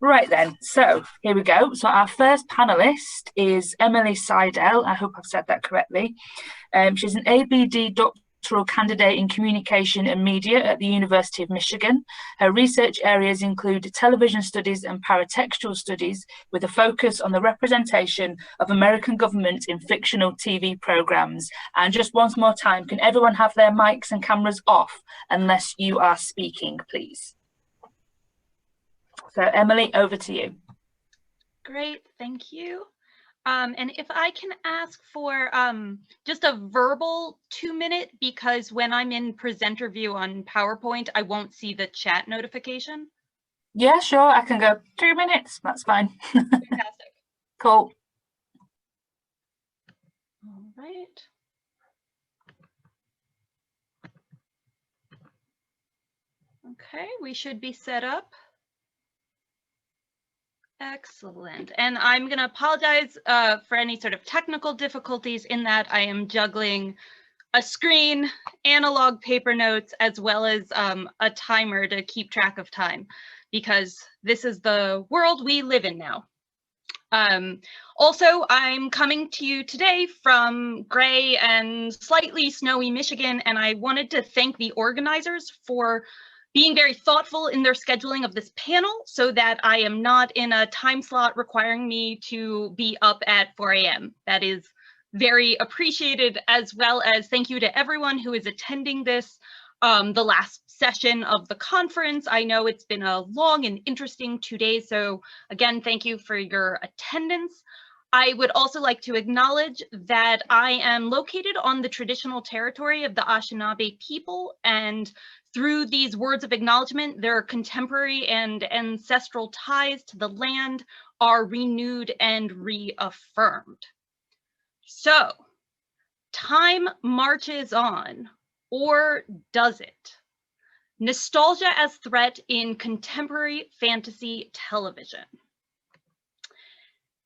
Right then, so here we go. So our first panelist is Emily Seidel. I hope I've said that correctly. She's an ABD doctoral candidate in communication and media at the University of Michigan. Her research areas include television studies and paratextual studies, with a focus on the representation of American government in fictional TV programs. And just once more time, can everyone have their mics and cameras off unless you are speaking, please? So Emily, over to you. Great, thank you. And if I can ask for just a verbal 2-minute, because when I'm in presenter view on PowerPoint, I won't see the chat notification. Yeah, sure, I can go 2 minutes. That's fine. Fantastic. Cool. All right. Okay, we should be set up. Excellent. And I'm going to apologize for any sort of technical difficulties in that I am juggling a screen, analog paper notes, as well as a timer to keep track of time, because this is the world we live in now. Also, I'm coming to you today from gray and slightly snowy Michigan, and I wanted to thank the organizers for being very thoughtful in their scheduling of this panel so that I am not in a time slot requiring me to be up at 4 a.m. That is very appreciated, as well as thank you to everyone who is attending this, the last session of the conference. I know it's been a long and interesting 2 days, so again, thank you for your attendance. I would also like to acknowledge that I am located on the traditional territory of the Anishinaabe people, and through these words of acknowledgement, their contemporary and ancestral ties to the land are renewed and reaffirmed. So, time marches on, or does it? Nostalgia as threat in contemporary fantasy television.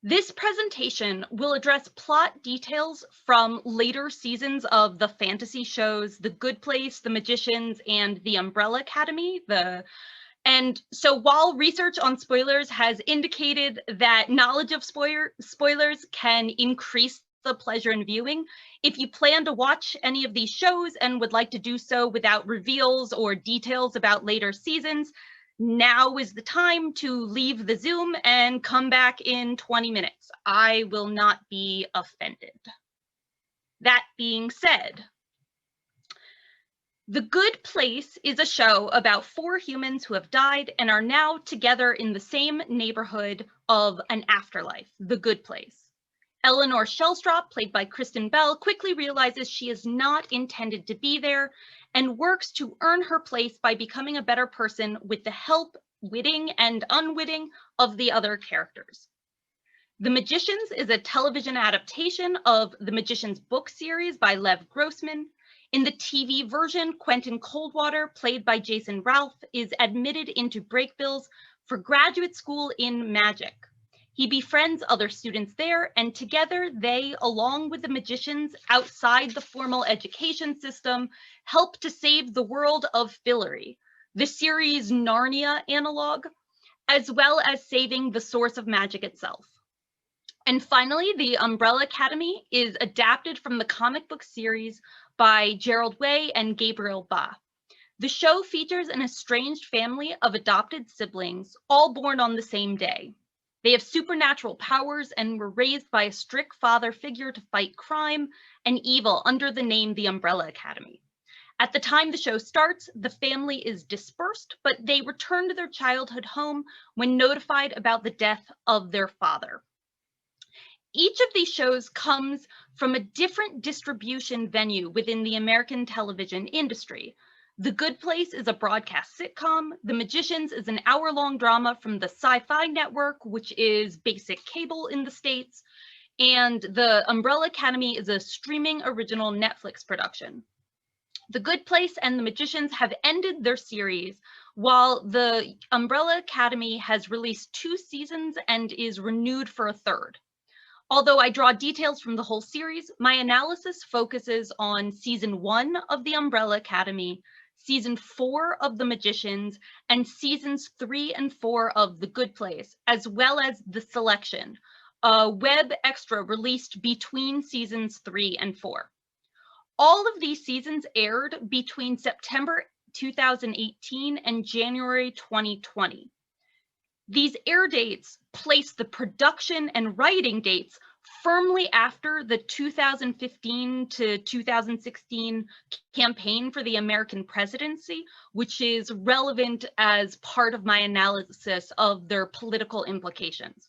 This presentation will address plot details from later seasons of the fantasy shows The Good Place, The Magicians, and The Umbrella Academy. And so while research on spoilers has indicated that knowledge of spoilers can increase the pleasure in viewing, if you plan to watch any of these shows and would like to do so without reveals or details about later seasons, now is the time to leave the Zoom and come back in 20 minutes. I will not be offended. That being said, The Good Place is a show about 4 humans who have died and are now together in the same neighborhood of an afterlife, the Good Place. Eleanor Shellstrop, played by Kristen Bell, quickly realizes she is not intended to be there and works to earn her place by becoming a better person with the help, witting and unwitting, of the other characters. The Magicians is a television adaptation of the Magicians book series by Lev Grossman. In the TV version, Quentin Coldwater, played by Jason Ralph, is admitted into Breakbills for graduate school in magic. He befriends other students there, and together they, along with the magicians outside the formal education system, help to save the world of Fillory, the series' Narnia analog, as well as saving the source of magic itself. And finally, The Umbrella Academy is adapted from the comic book series by Gerald Way and Gabriel Ba. The show features an estranged family of adopted siblings, all born on the same day. They have supernatural powers and were raised by a strict father figure to fight crime and evil under the name the Umbrella Academy. At the time the show starts, the family is dispersed, but they return to their childhood home when notified about the death of their father. Each of these shows comes from a different distribution venue within the American television industry. The Good Place is a broadcast sitcom. The Magicians is an hour-long drama from the Sci-Fi Network, which is basic cable in the States. And The Umbrella Academy is a streaming original Netflix production. The Good Place and The Magicians have ended their series, while The Umbrella Academy has released 2 seasons and is renewed for a 3rd. Although I draw details from the whole series, my analysis focuses on season 1 of The Umbrella Academy, season 4 of The Magicians, and seasons 3 and 4 of The Good Place, as well as The Selection, a web extra released between seasons 3 and 4. All of these seasons aired between September 2018 and January 2020. These air dates place the production and writing dates firmly after the 2015 to 2016 campaign for the American presidency, which is relevant as part of my analysis of their political implications.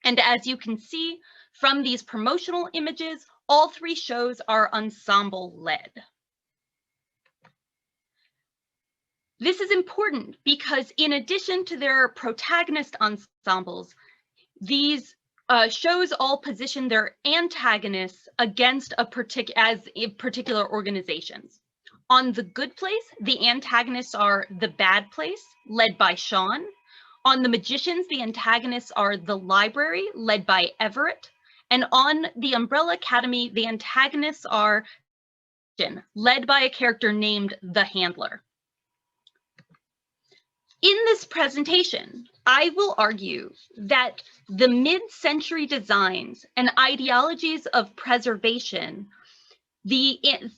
And as you can see from these promotional images, all 3 shows are ensemble-led. This is important because in addition to their protagonist ensembles, these shows all position their antagonists against particular organizations. On The Good Place, the antagonists are The Bad Place, led by Sean. On The Magicians, the antagonists are The Library, led by Everett. And on The Umbrella Academy, the antagonists are led by a character named The Handler. In this presentation, I will argue that the mid-century designs and ideologies of preservation,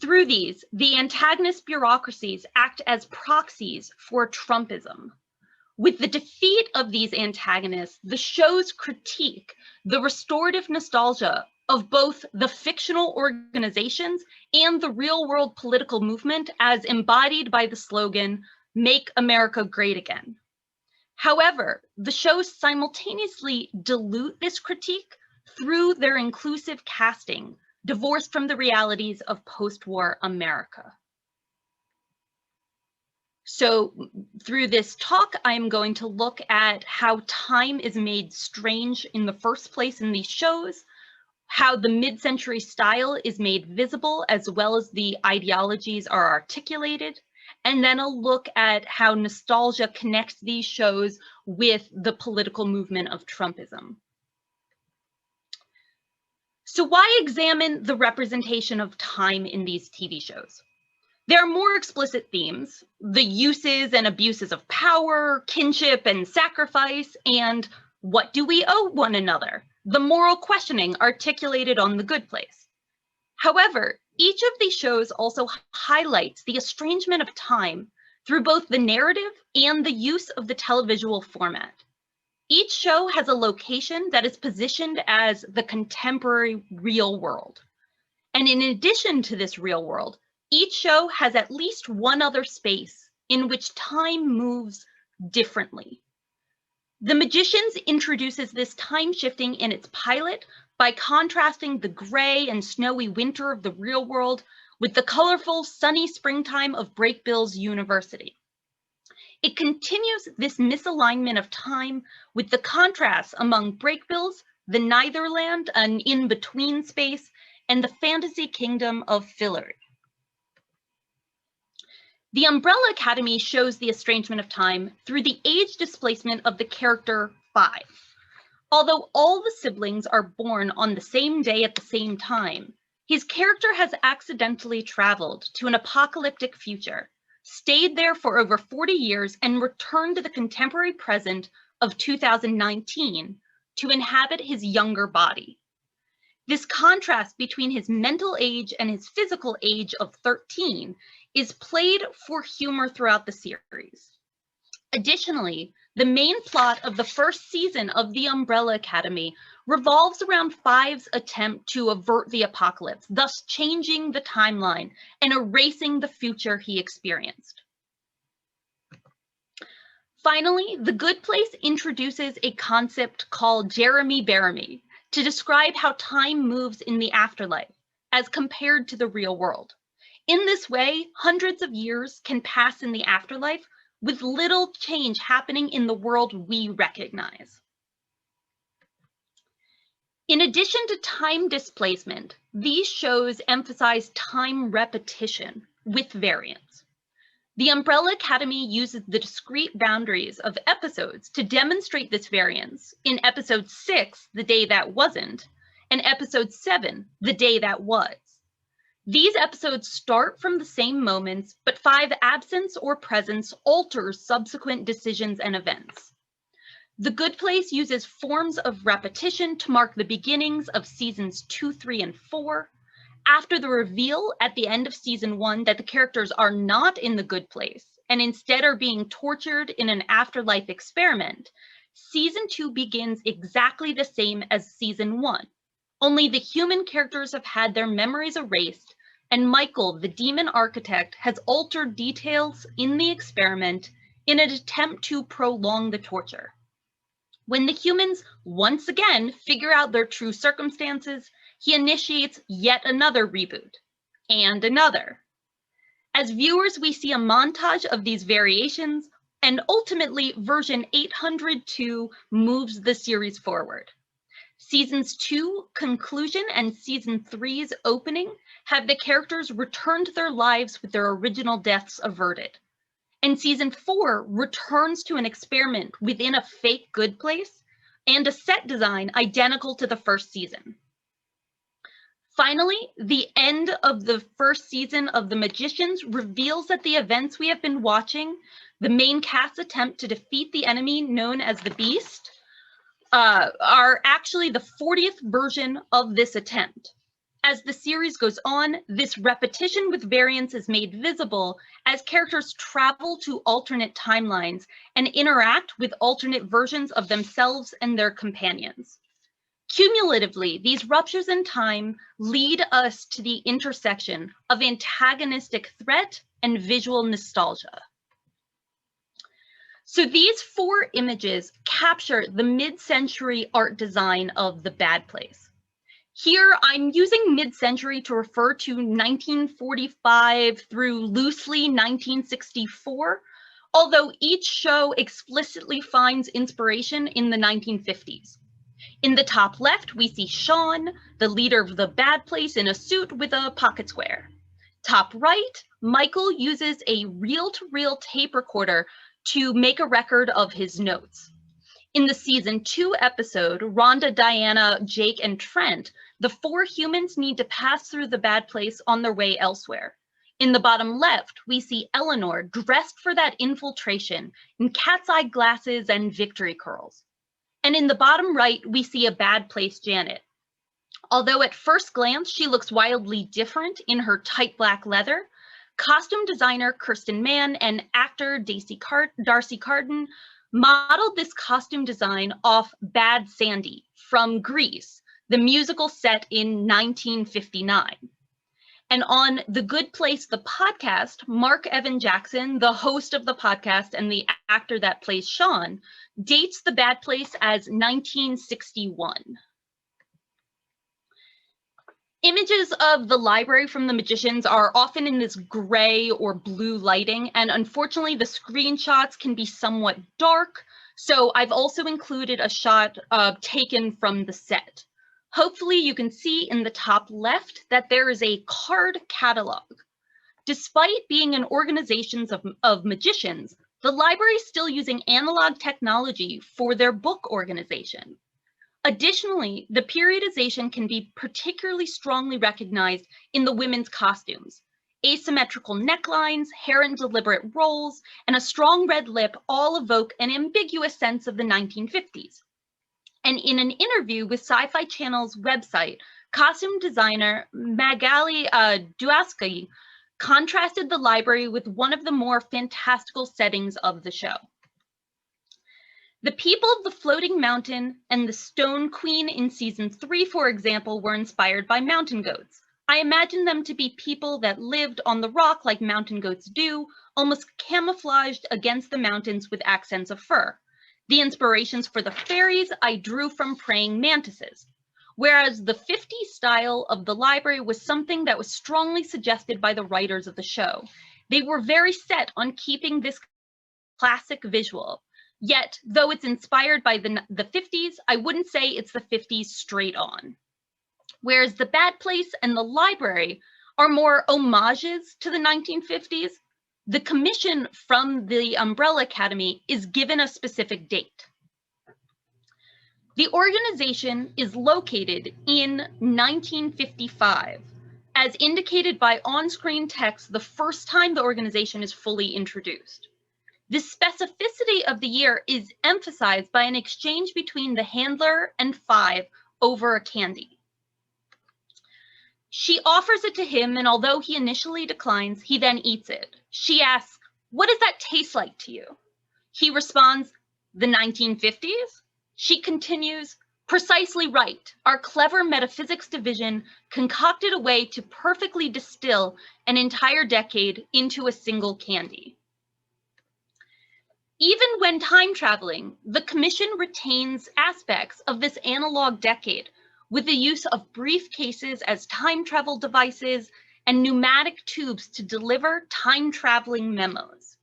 through these, the antagonist bureaucracies act as proxies for Trumpism. With the defeat of these antagonists, the shows critique the restorative nostalgia of both the fictional organizations and the real-world political movement as embodied by the slogan, "Make America Great Again." However, the shows simultaneously dilute this critique through their inclusive casting, divorced from the realities of post-war America. So through this talk, I'm going to look at how time is made strange in the first place in these shows, how the mid-century style is made visible as well as the ideologies are articulated, and then I'll look at how nostalgia connects these shows with the political movement of Trumpism. So why examine the representation of time in these TV shows? There are more explicit themes, the uses and abuses of power, kinship and sacrifice, and what do we owe one another? The moral questioning articulated on The Good Place. However, each of these shows also highlights the estrangement of time through both the narrative and the use of the televisual format. Each show has a location that is positioned as the contemporary real world. And in addition to this real world, each show has at least one other space in which time moves differently. The Magicians introduces this time shifting in its pilot by contrasting the gray and snowy winter of the real world with the colorful sunny springtime of Brakebills University. It continues this misalignment of time with the contrast among Brakebills, the Neitherland, an in-between space, and the fantasy kingdom of Fillory. The Umbrella Academy shows the estrangement of time through the age displacement of the character 5. Although all the siblings are born on the same day at the same time, his character has accidentally traveled to an apocalyptic future, stayed there for over 40 years, and returned to the contemporary present of 2019 to inhabit his younger body. This contrast between his mental age and his physical age of 13 is played for humor throughout the series. Additionally, the main plot of the first season of The Umbrella Academy revolves around Five's attempt to avert the apocalypse, thus changing the timeline and erasing the future he experienced. Finally, The Good Place introduces a concept called Jeremy Bearimy to describe how time moves in the afterlife as compared to the real world. In this way, hundreds of years can pass in the afterlife with little change happening in the world we recognize. In addition to time displacement, these shows emphasize time repetition with variance. The Umbrella Academy uses the discrete boundaries of episodes to demonstrate this variance in episode 6, The Day That Wasn't, and episode 7, The Day That Was. These episodes start from the same moments, but 5 absence or presence alters subsequent decisions and events. The Good Place uses forms of repetition to mark the beginnings of seasons 2, 3, and 4. After the reveal at the end of season 1 that the characters are not in the Good Place and instead are being tortured in an afterlife experiment, season 2 begins exactly the same as season 1. Only the human characters have had their memories erased, and Michael, the demon architect, has altered details in the experiment in an attempt to prolong the torture. When the humans once again figure out their true circumstances, he initiates yet another reboot, and another. As viewers, we see a montage of these variations, and ultimately version 802 moves the series forward. Seasons 2 conclusion and season 3's opening have the characters return to their lives with their original deaths averted. And season 4 returns to an experiment within a fake Good Place and a set design identical to the first season. Finally, the end of the first season of The Magicians reveals that the events we have been watching, the main cast's attempt to defeat the enemy known as the Beast, are actually the 40th version of this attempt. As the series goes on, this repetition with variants is made visible as characters travel to alternate timelines and interact with alternate versions of themselves and their companions. Cumulatively, these ruptures in time lead us to the intersection of antagonistic threat and visual nostalgia. So these 4 images capture the mid-century art design of The Bad Place. Here, I'm using mid-century to refer to 1945 through loosely 1964, although each show explicitly finds inspiration in the 1950s. In the top left, we see Sean, the leader of the Bad Place, in a suit with a pocket square. Top right, Michael uses a reel-to-reel tape recorder to make a record of his notes. In the season 2 episode, Rhonda, Diana, Jake, and Trent, the 4 humans need to pass through the Bad Place on their way elsewhere. In the bottom left, we see Eleanor dressed for that infiltration in cat's eye glasses and victory curls. And in the bottom right, we see a Bad Place Janet. Although at first glance, she looks wildly different in her tight black leather, costume designer Kirsten Mann and actor Darcy Carden modeled this costume design off Bad Sandy from Grease, the musical set in 1959. And on The Good Place, the podcast, Mark Evan Jackson, the host of the podcast and the actor that plays Sean, dates The Bad Place as 1961. Images of the library from The Magicians are often in this gray or blue lighting, and unfortunately the screenshots can be somewhat dark, so I've also included a shot taken from the set. Hopefully you can see in the top left that there is a card catalog. Despite being an organization of magicians, the library is still using analog technology for their book organization. Additionally, the periodization can be particularly strongly recognized in the women's costumes. Asymmetrical necklines, hair in deliberate rolls, and a strong red lip all evoke an ambiguous sense of the 1950s. And in an interview with Sci-Fi Channel's website, costume designer Magali Duaski contrasted the library with one of the more fantastical settings of the show. The people of the Floating Mountain and the Stone Queen in season 3, for example, were inspired by mountain goats. I imagine them to be people that lived on the rock like mountain goats do, almost camouflaged against the mountains with accents of fur. The inspirations for the fairies I drew from praying mantises, whereas the 50s style of the library was something that was strongly suggested by the writers of the show. They were very set on keeping this classic visual. Yet, though it's inspired by the 50s, I wouldn't say it's the 50s straight on. Whereas The Bad Place and the library are more homages to the 1950s, the commission from the Umbrella Academy is given a specific date. The organization is located in 1955 as indicated by on-screen text the first time the organization is fully introduced. The specificity of the year is emphasized by an exchange between the handler and Five over a candy. She offers it to him, and although he initially declines, he then eats it. She asks, "What does that taste like to you?" He responds, "The 1950s?" She continues, "Precisely right. Our clever metaphysics division concocted a way to perfectly distill an entire decade into a single candy." Even when time traveling, the Commission retains aspects of this analog decade with the use of briefcases as time travel devices and pneumatic tubes to deliver time traveling memos.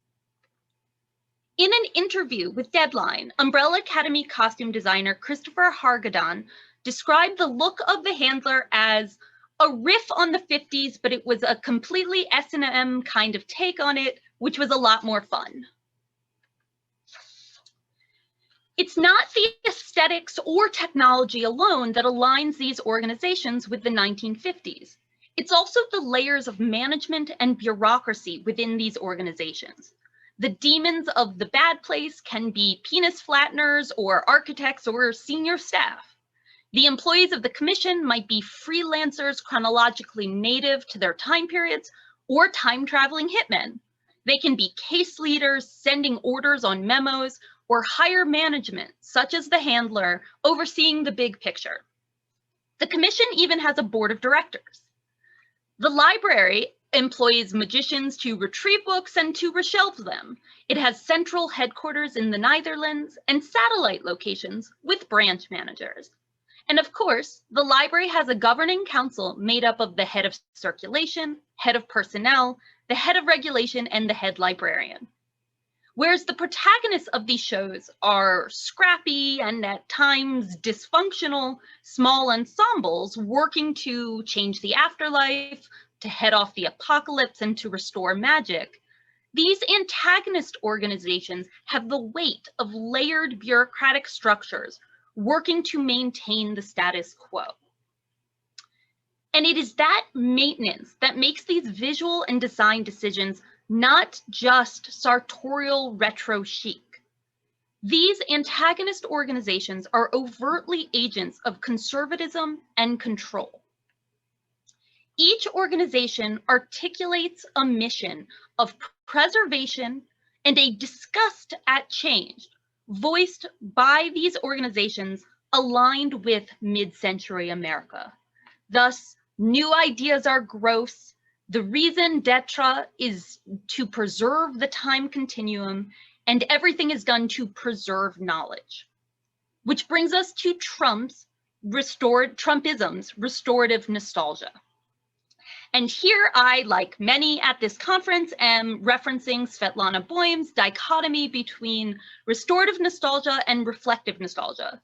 In an interview with Deadline, Umbrella Academy costume designer Christopher Hargadon described the look of the handler as a riff on the 50s, but it was a completely S&M kind of take on it, which was a lot more fun. It's not the aesthetics or technology alone that aligns these organizations with the 1950s. It's also the layers of management and bureaucracy within these organizations. The demons of the bad place can be penis flatteners or architects or senior staff. The employees of the Commission might be freelancers chronologically native to their time periods or time-traveling hitmen. They can be case leaders sending orders on memos or higher management, such as the handler, overseeing the big picture. The Commission even has a board of directors. The library employs magicians to retrieve books and to reshelve them. It has central headquarters in the Netherlands and satellite locations with branch managers. And of course, the library has a governing council made up of the head of circulation, head of personnel, the head of regulation, and the head librarian. Whereas the protagonists of these shows are scrappy and at times dysfunctional small ensembles working to change the afterlife, to head off the apocalypse, and to restore magic, these antagonist organizations have the weight of layered bureaucratic structures working to maintain the status quo. And it is that maintenance that makes these visual and design decisions not just sartorial retro chic. These antagonist organizations are overtly agents of conservatism and control. Each organization articulates a mission of preservation and a disgust at change, voiced by these organizations aligned with mid-century America. Thus, new ideas are gross. The raison d'etre is to preserve the time continuum, and everything is done to preserve knowledge. Which brings us to Trumpism's restorative nostalgia. And here I, like many at this conference, am referencing Svetlana Boym's dichotomy between restorative nostalgia and reflective nostalgia.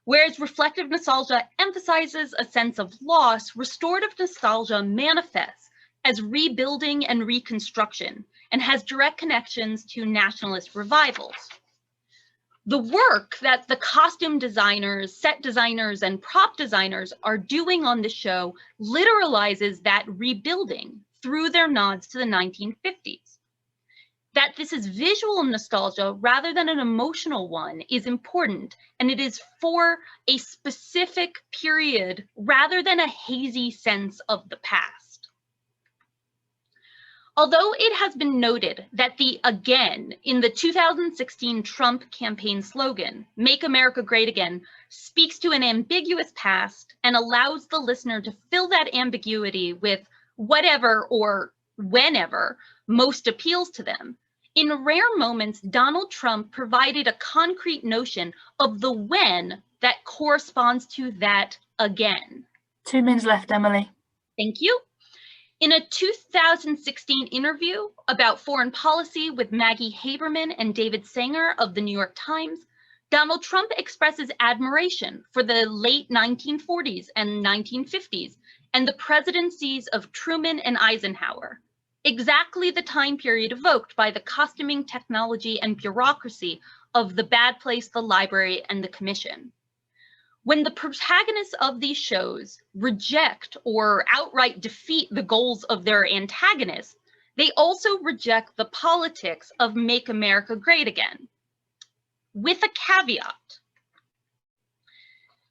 Whereas reflective nostalgia emphasizes a sense of loss, restorative nostalgia manifests as rebuilding and reconstruction, and has direct connections to nationalist revivals. The work that the costume designers, set designers, and prop designers are doing on the show literalizes that rebuilding through their nods to the 1950s. That this is visual nostalgia rather than an emotional one is important, and it is for a specific period rather than a hazy sense of the past. Although it has been noted that the "again" in the 2016 Trump campaign slogan, "Make America Great Again," speaks to an ambiguous past and allows the listener to fill that ambiguity with whatever or whenever most appeals to them, in rare moments, Donald Trump provided a concrete notion of the when that corresponds to that again. 2 minutes left, Emily. Thank you. In a 2016 interview about foreign policy with Maggie Haberman and David Sanger of the New York Times, Donald Trump expresses admiration for the late 1940s and 1950s and the presidencies of Truman and Eisenhower, exactly the time period evoked by the costuming technology and bureaucracy of the bad place, the library, and the commission. When the protagonists of these shows reject or outright defeat the goals of their antagonists, they also reject the politics of Make America Great Again, with a caveat.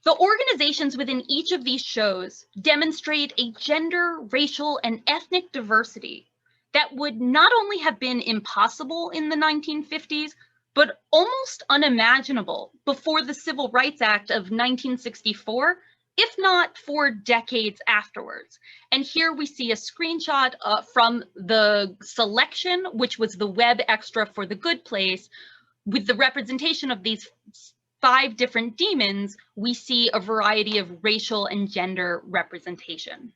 The organizations within each of these shows demonstrate a gender, racial, and ethnic diversity that would not only have been impossible in the 1950s, but almost unimaginable before the Civil Rights Act of 1964, if not for decades afterwards. And here we see a screenshot from the selection, which was the web extra for The Good Place. With the representation of these 5 different demons, we see a variety of racial and gender representation.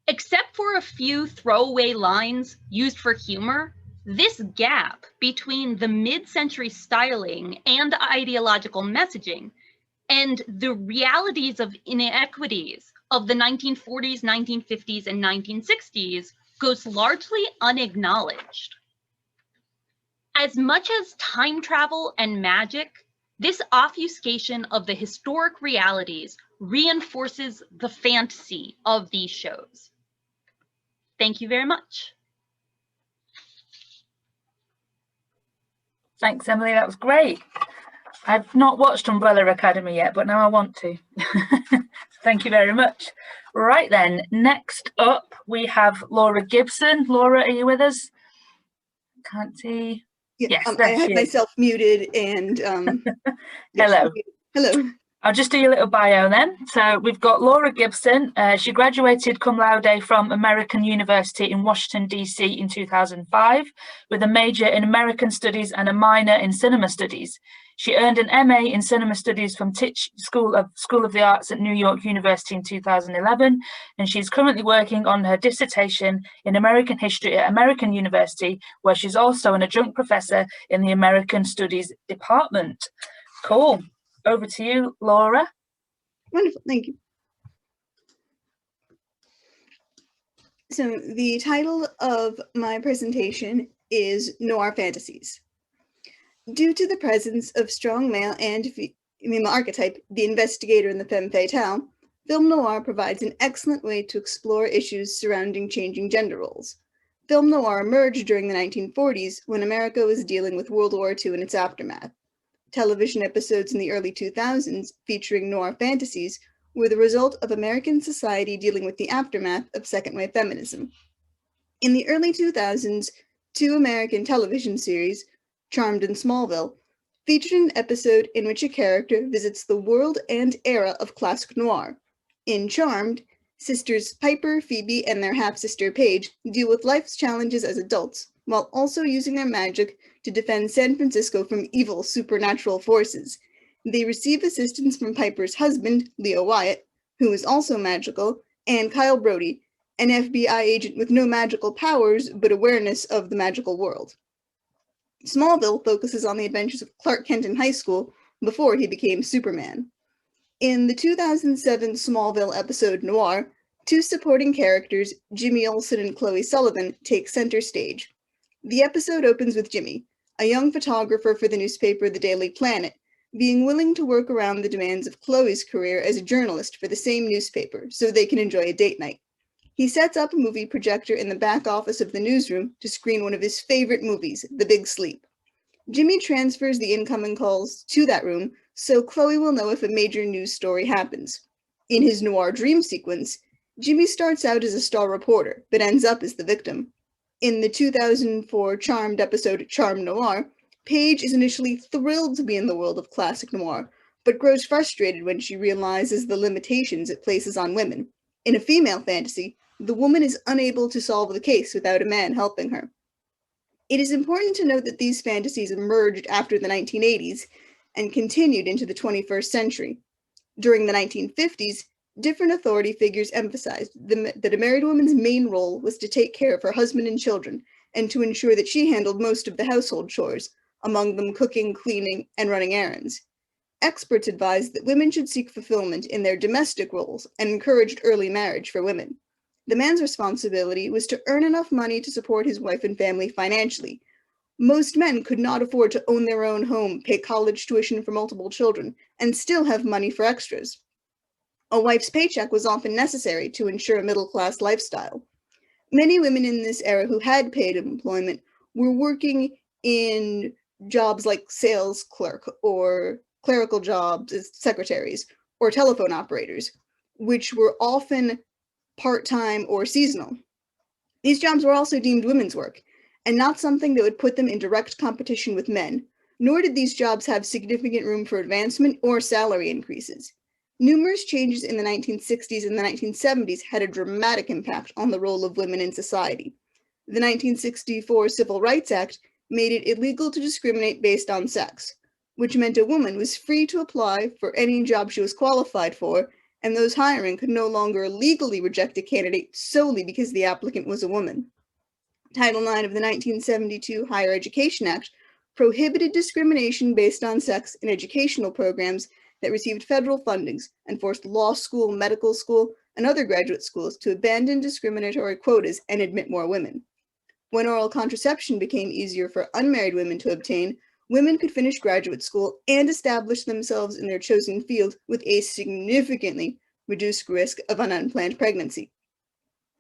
Except for a few throwaway lines used for humor, this gap between the mid-century styling and ideological messaging and the realities of inequities of the 1940s, 1950s, and 1960s goes largely unacknowledged. As much as time travel and magic, this obfuscation of the historic realities reinforces the fantasy of these shows. Thank you very much. Thanks, Emily. That was great. I've not watched Umbrella Academy yet, but now I want to. Thank you very much. Right then, next up we have Laura Gibson. Laura, are you with us? Can't see. Yeah, yes, I had myself muted and hello. Hello. I'll just do your little bio then. So we've got Laura Gibson. She graduated cum laude from American University in Washington, D.C. in 2005 with a major in American Studies and a minor in Cinema Studies. She earned an MA in Cinema Studies from Tisch School of the Arts at New York University in 2011, and she's currently working on her dissertation in American History at American University, where she's also an adjunct professor in the American Studies department. Cool. Over to you, Laura. Wonderful, thank you. So the title of my presentation is Noir Fantasies. Due to the presence of strong male and female archetype, the investigator and the femme fatale, film noir provides an excellent way to explore issues surrounding changing gender roles. Film noir emerged during the 1940s when America was dealing with World War II and its aftermath. Television episodes in the early 2000s featuring noir fantasies were the result of American society dealing with the aftermath of second-wave feminism. In the early 2000s, 2 American television series, Charmed and Smallville, featured an episode in which a character visits the world and era of classic noir. In Charmed, sisters Piper, Phoebe, and their half-sister Paige deal with life's challenges as adults, while also using their magic to defend San Francisco from evil supernatural forces. They receive assistance from Piper's husband, Leo Wyatt, who is also magical, and Kyle Brody, an FBI agent with no magical powers but awareness of the magical world. Smallville focuses on the adventures of Clark Kent in high school before he became Superman. In the 2007 Smallville episode Noir, 2 supporting characters, Jimmy Olsen and Chloe Sullivan, take center stage. The episode opens with Jimmy, a young photographer for the newspaper The Daily Planet, being willing to work around the demands of Chloe's career as a journalist for the same newspaper so they can enjoy a date night. He sets up a movie projector in the back office of the newsroom to screen one of his favorite movies, The Big Sleep. Jimmy transfers the incoming calls to that room so Chloe will know if a major news story happens. In his noir dream sequence, Jimmy starts out as a star reporter, but ends up as the victim. In the 2004 Charmed episode Charmed Noir, Paige is initially thrilled to be in the world of classic noir, but grows frustrated when she realizes the limitations it places on women. In a female fantasy, the woman is unable to solve the case without a man helping her. It is important to note that these fantasies emerged after the 1980s and continued into the 21st century. During the 1950s, different authority figures emphasized that a married woman's main role was to take care of her husband and children, and to ensure that she handled most of the household chores, among them cooking, cleaning, and running errands. Experts advised that women should seek fulfillment in their domestic roles and encouraged early marriage for women. The man's responsibility was to earn enough money to support his wife and family financially, Most men could not afford to own their own home, pay college tuition for multiple children, and still have money for extras. A wife's paycheck was often necessary to ensure a middle-class lifestyle. Many women in this era who had paid employment were working in jobs like sales clerk or clerical jobs as secretaries or telephone operators, which were often part-time or seasonal. These jobs were also deemed women's work, and not something that would put them in direct competition with men, nor did these jobs have significant room for advancement or salary increases. Numerous changes in the 1960s and the 1970s had a dramatic impact on the role of women in society. The 1964 Civil Rights Act made it illegal to discriminate based on sex, which meant a woman was free to apply for any job she was qualified for, and those hiring could no longer legally reject a candidate solely because the applicant was a woman. Title IX of the 1972 Higher Education Act prohibited discrimination based on sex in educational programs that received federal fundings and forced law school, medical school, and other graduate schools to abandon discriminatory quotas and admit more women. When oral contraception became easier for unmarried women to obtain, women could finish graduate school and establish themselves in their chosen field with a significantly reduced risk of an unplanned pregnancy.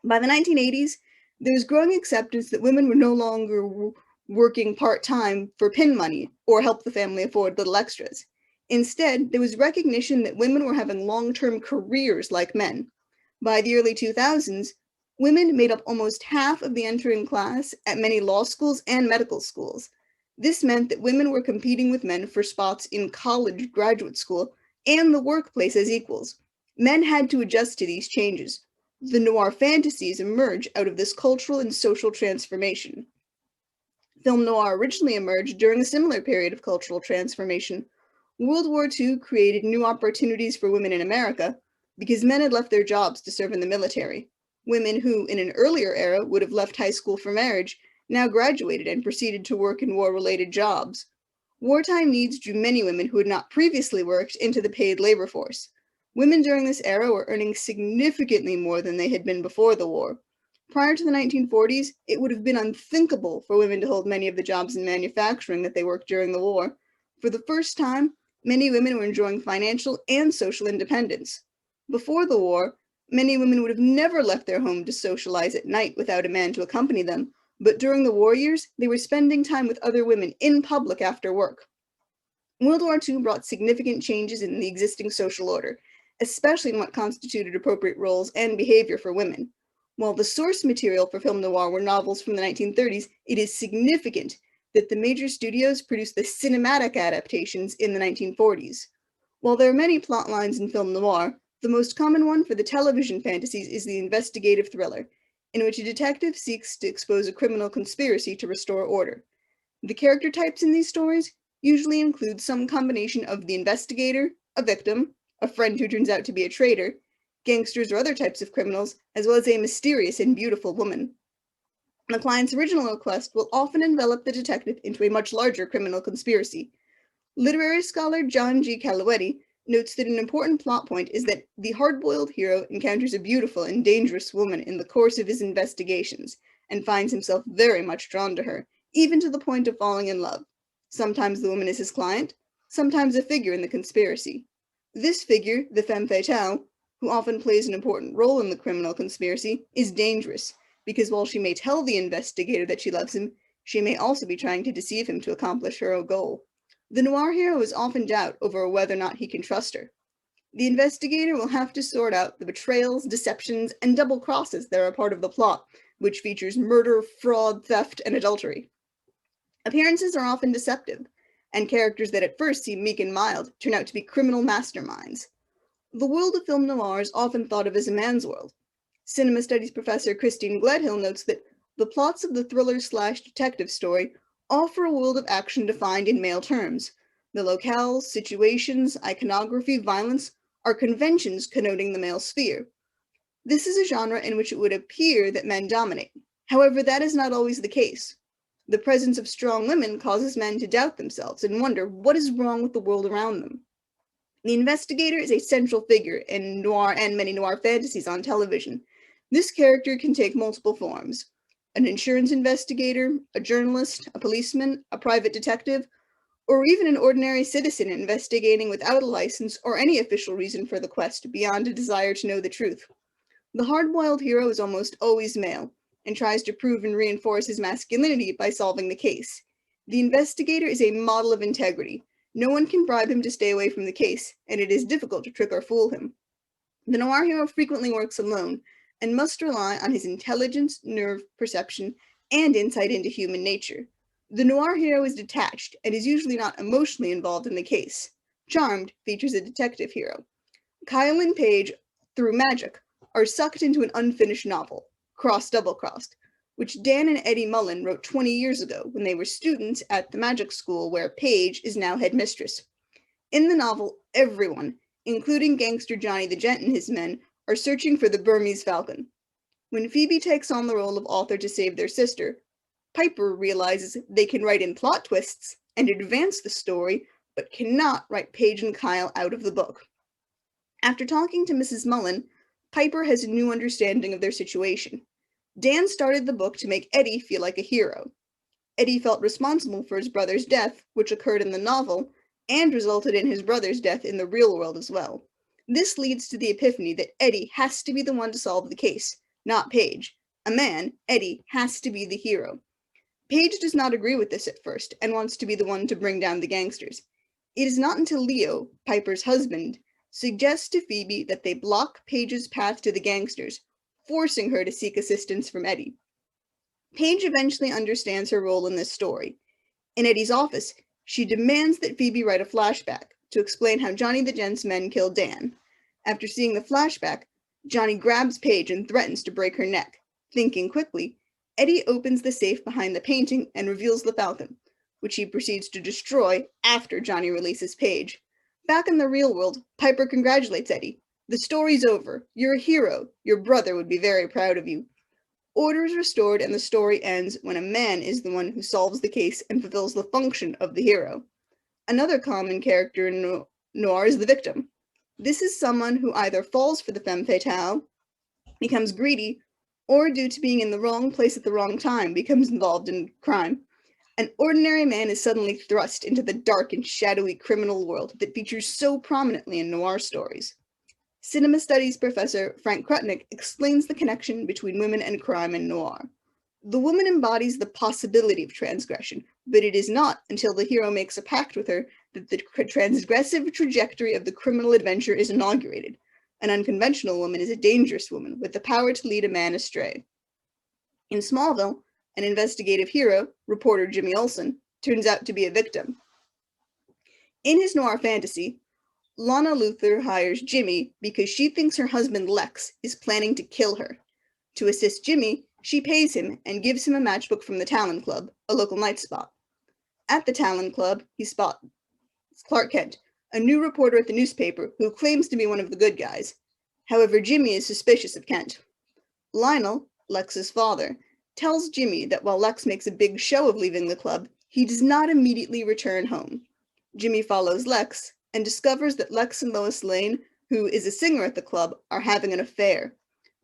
By the 1980s, there was growing acceptance that women were no longer working part-time for pin money or help the family afford little extras. Instead, there was recognition that women were having long-term careers like men. By the early 2000s, women made up almost half of the entering class at many law schools and medical schools. This meant that women were competing with men for spots in college, graduate school, and the workplace as equals. Men had to adjust to these changes. The noir fantasies emerge out of this cultural and social transformation. Film noir originally emerged during a similar period of cultural transformation. World War II created new opportunities for women in America because men had left their jobs to serve in the military. Women who, in an earlier era, would have left high school for marriage, now graduated and proceeded to work in war-related jobs. Wartime needs drew many women who had not previously worked into the paid labor force. Women during this era were earning significantly more than they had been before the war. Prior to the 1940s, it would have been unthinkable for women to hold many of the jobs in manufacturing that they worked during the war. For the first time, many women were enjoying financial and social independence. Before the war, many women would have never left their home to socialize at night without a man to accompany them, but during the war years, they were spending time with other women in public after work. World War II brought significant changes in the existing social order, especially in what constituted appropriate roles and behavior for women. While the source material for film noir were novels from the 1930s, it is significant that the major studios produced the cinematic adaptations in the 1940s. While there are many plot lines in film noir, the most common one for the television fantasies is the investigative thriller, in which a detective seeks to expose a criminal conspiracy to restore order. The character types in these stories usually include some combination of the investigator, a victim, a friend who turns out to be a traitor, gangsters or other types of criminals, as well as a mysterious and beautiful woman. The client's original request will often envelop the detective into a much larger criminal conspiracy. Literary scholar John G. Caloetti notes that an important plot point is that the hard-boiled hero encounters a beautiful and dangerous woman in the course of his investigations, and finds himself very much drawn to her, even to the point of falling in love. Sometimes the woman is his client, sometimes a figure in the conspiracy. This figure, the femme fatale, who often plays an important role in the criminal conspiracy, is dangerous, because while she may tell the investigator that she loves him, she may also be trying to deceive him to accomplish her own goal. The noir hero is often in doubt over whether or not he can trust her. The investigator will have to sort out the betrayals, deceptions, and double crosses that are a part of the plot, which features murder, fraud, theft, and adultery. Appearances are often deceptive, and characters that at first seem meek and mild turn out to be criminal masterminds. The world of film noir is often thought of as a man's world. Cinema studies professor Christine Gledhill notes that the plots of the thriller/detective story offer a world of action defined in male terms. The locales, situations, iconography, violence are conventions connoting the male sphere. This is a genre in which it would appear that men dominate. However, that is not always the case. The presence of strong women causes men to doubt themselves and wonder what is wrong with the world around them. The investigator is a central figure in noir and many noir fantasies on television. This character can take multiple forms. an insurance investigator, a journalist, a policeman, a private detective, or even an ordinary citizen investigating without a license or any official reason for the quest beyond a desire to know the truth. The hard-boiled hero is almost always male, and tries to prove and reinforce his masculinity by solving the case. The investigator is a model of integrity. No one can bribe him to stay away from the case, and it is difficult to trick or fool him. The noir hero frequently works alone, and must rely on his intelligence, nerve perception, and insight into human nature. The noir hero is detached, and is usually not emotionally involved in the case. Charmed features a detective hero. Kyle and Paige, through magic, are sucked into an unfinished novel, Double Crossed, which Dan and Eddie Mullen wrote 20 years ago when they were students at the magic school where Paige is now headmistress. In the novel, everyone, including gangster Johnny the Gent and his men, are searching for the Burmese falcon. When Phoebe takes on the role of author to save their sister, Piper realizes they can write in plot twists and advance the story, but cannot write Paige and Kyle out of the book. After talking to Mrs. Mullen, Piper has a new understanding of their situation. Dan started the book to make Eddie feel like a hero. Eddie felt responsible for his brother's death, which occurred in the novel, and resulted in his brother's death in the real world as well. This leads to the epiphany that Eddie has to be the one to solve the case, not Paige. A man, Eddie, has to be the hero. Paige does not agree with this at first, and wants to be the one to bring down the gangsters. It is not until Leo, Piper's husband, suggests to Phoebe that they block Paige's path to the gangsters, forcing her to seek assistance from Eddie. Paige eventually understands her role in this story. In Eddie's office, she demands that Phoebe write a flashback to explain how Johnny the Gent's men killed Dan. After seeing the flashback, Johnny grabs Paige and threatens to break her neck. Thinking quickly, Eddie opens the safe behind the painting and reveals the falcon, which he proceeds to destroy after Johnny releases Paige. Back in the real world, Piper congratulates Eddie. The story's over. You're a hero. Your brother would be very proud of you. Order is restored and the story ends when a man is the one who solves the case and fulfills the function of the hero. Another common character in noir is the victim. This is someone who either falls for the femme fatale, becomes greedy, or due to being in the wrong place at the wrong time, becomes involved in crime. An ordinary man is suddenly thrust into the dark and shadowy criminal world that features so prominently in noir stories. Cinema studies professor Frank Krutnick explains the connection between women and crime in noir. The woman embodies the possibility of transgression, but it is not until the hero makes a pact with her that the transgressive trajectory of the criminal adventure is inaugurated. An unconventional woman is a dangerous woman with the power to lead a man astray. In Smallville, an investigative hero, reporter Jimmy Olsen, turns out to be a victim. In his noir fantasy, Lana Luthor hires Jimmy because she thinks her husband Lex is planning to kill her. To assist Jimmy, she pays him and gives him a matchbook from the Talon Club, a local night spot. At the Talon Club, he spots Clark Kent, a new reporter at the newspaper who claims to be one of the good guys. However, Jimmy is suspicious of Kent. Lionel, Lex's father, tells Jimmy that while Lex makes a big show of leaving the club, he does not immediately return home. Jimmy follows Lex and discovers that Lex and Lois Lane, who is a singer at the club, are having an affair.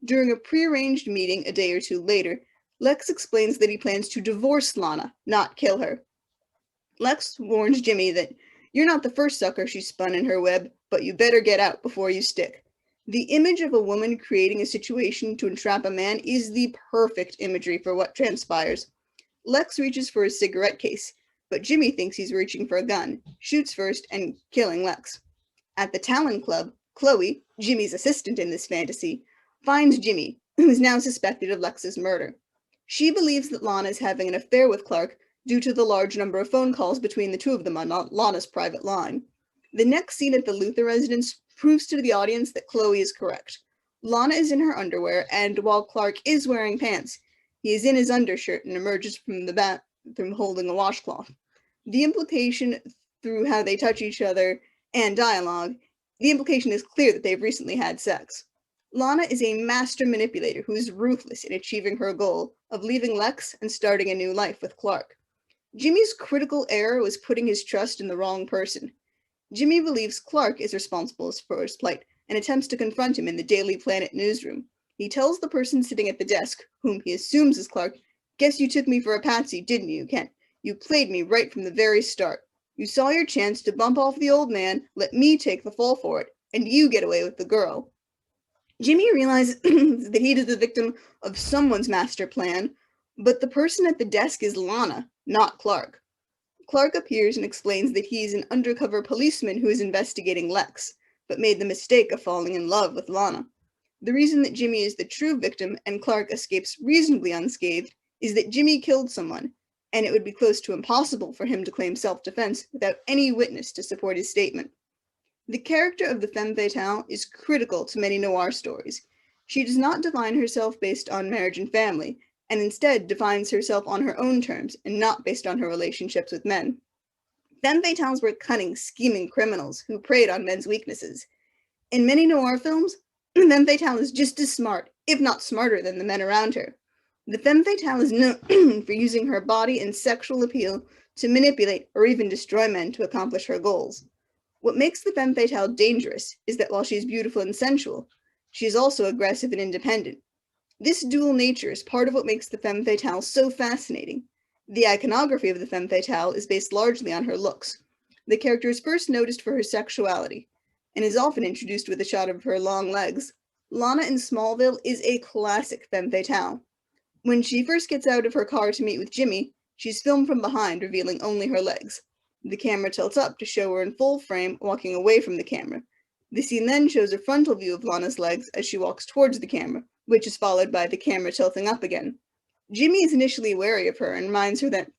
During a prearranged meeting a day or two later, Lex explains that he plans to divorce Lana, not kill her. Lex warns Jimmy that you're not the first sucker she spun in her web, but you better get out before you stick. The image of a woman creating a situation to entrap a man is the perfect imagery for what transpires. Lex reaches for his cigarette case, but Jimmy thinks he's reaching for a gun, shoots first, and killing Lex. At the Talon Club, Chloe, Jimmy's assistant in this fantasy, finds Jimmy, who is now suspected of Lex's murder. She believes that Lana is having an affair with Clark due to the large number of phone calls between the two of them on Lana's private line. The next scene at the Luthor residence proves to the audience that Chloe is correct. Lana is in her underwear, and while Clark is wearing pants, he is in his undershirt and emerges from the bathroom holding a washcloth. The implication through how they touch each other and dialogue, the implication is clear that they've recently had sex. Lana is a master manipulator who is ruthless in achieving her goal of leaving Lex and starting a new life with Clark. Jimmy's critical error was putting his trust in the wrong person. Jimmy believes Clark is responsible for his plight and attempts to confront him in the Daily Planet newsroom. He tells the person sitting at the desk, whom he assumes is Clark, Guess you took me for a patsy, didn't you, Kent? You played me right from the very start. You saw your chance to bump off the old man, let me take the fall for it, and you get away with the girl. Jimmy realizes that he is the victim of someone's master plan, but the person at the desk is Lana, not Clark. Clark appears and explains that he is an undercover policeman who is investigating Lex, but made the mistake of falling in love with Lana. The reason that Jimmy is the true victim and Clark escapes reasonably unscathed is that Jimmy killed someone, and it would be close to impossible for him to claim self-defense without any witness to support his statement. The character of the femme fatale is critical to many noir stories. She does not define herself based on marriage and family, and instead defines herself on her own terms and not based on her relationships with men. Femme fatales were cunning, scheming criminals who preyed on men's weaknesses. In many noir films, femme fatale is just as smart, if not smarter, than the men around her. The femme fatale is known for using her body and sexual appeal to manipulate or even destroy men to accomplish her goals. What makes the femme fatale dangerous is that while she is beautiful and sensual, she is also aggressive and independent. This dual nature is part of what makes the femme fatale so fascinating. The iconography of the femme fatale is based largely on her looks. The character is first noticed for her sexuality, and is often introduced with a shot of her long legs. Lana in Smallville is a classic femme fatale. When she first gets out of her car to meet with Jimmy, she's filmed from behind, revealing only her legs. The camera tilts up to show her in full frame, walking away from the camera. The scene then shows a frontal view of Lana's legs as she walks towards the camera, which is followed by the camera tilting up again. Jimmy is initially wary of her and reminds her that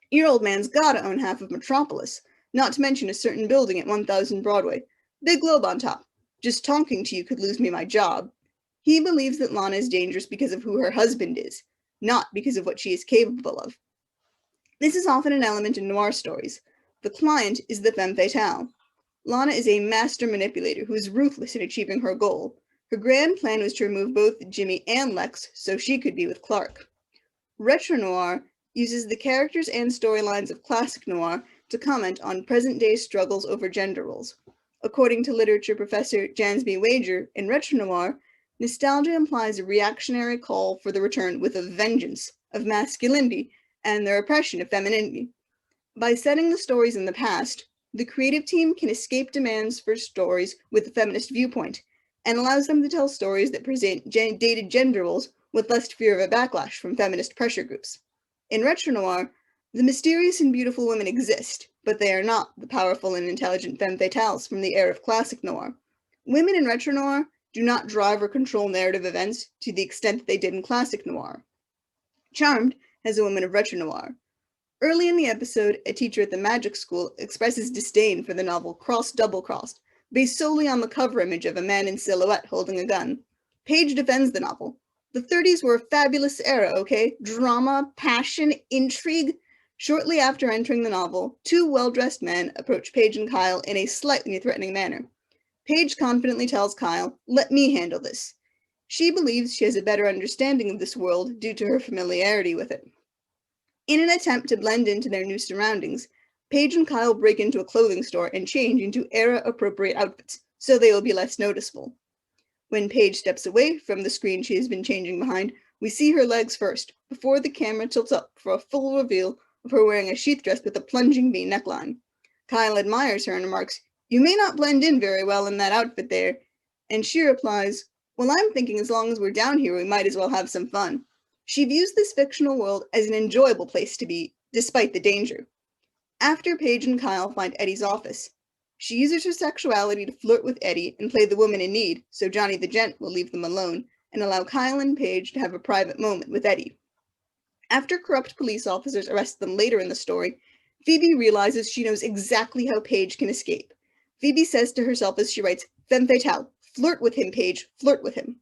your old man's gotta own half of Metropolis, not to mention a certain building at 1000 Broadway. Big globe on top. Just talking to you could lose me my job. He believes that Lana is dangerous because of who her husband is, not because of what she is capable of. This is often an element in noir stories. The client is the femme fatale. Lana is a master manipulator who is ruthless in achieving her goal. Her grand plan was to remove both Jimmy and Lex so she could be with Clark. Retro noir uses the characters and storylines of classic noir to comment on present-day struggles over gender roles. According to literature professor Jansby Wager, in retro noir, nostalgia implies a reactionary call for the return with a vengeance of masculinity and the repression of femininity. By setting the stories in the past, the creative team can escape demands for stories with a feminist viewpoint, and allows them to tell stories that present dated gender roles with less fear of a backlash from feminist pressure groups. In retro noir, the mysterious and beautiful women exist, but they are not the powerful and intelligent femme fatales from the era of classic noir. Women in retro noir do not drive or control narrative events to the extent they did in classic noir. Charmed has a woman of retro noir. Early in the episode, a teacher at the magic school expresses disdain for the novel Double Crossed, based solely on the cover image of a man in silhouette holding a gun. Paige defends the novel. The 30s were a fabulous era, okay? Drama, passion, intrigue. Shortly after entering the novel, two well-dressed men approach Paige and Kyle in a slightly threatening manner. Paige confidently tells Kyle, "Let me handle this." She believes she has a better understanding of this world due to her familiarity with it. In an attempt to blend into their new surroundings, Paige and Kyle break into a clothing store and change into era-appropriate outfits, so they will be less noticeable. When Paige steps away from the screen she has been changing behind, we see her legs first, before the camera tilts up for a full reveal of her wearing a sheath dress with a plunging V neckline. Kyle admires her and remarks, "You may not blend in very well in that outfit there," and she replies, "Well, I'm thinking as long as we're down here, we might as well have some fun." She views this fictional world as an enjoyable place to be, despite the danger. After Paige and Kyle find Eddie's office, she uses her sexuality to flirt with Eddie and play the woman in need, so Johnny the Gent will leave them alone and allow Kyle and Paige to have a private moment with Eddie. After corrupt police officers arrest them later in the story, Phoebe realizes she knows exactly how Paige can escape. Phoebe says to herself as she writes, "Femme fatale, flirt with him, Paige, flirt with him."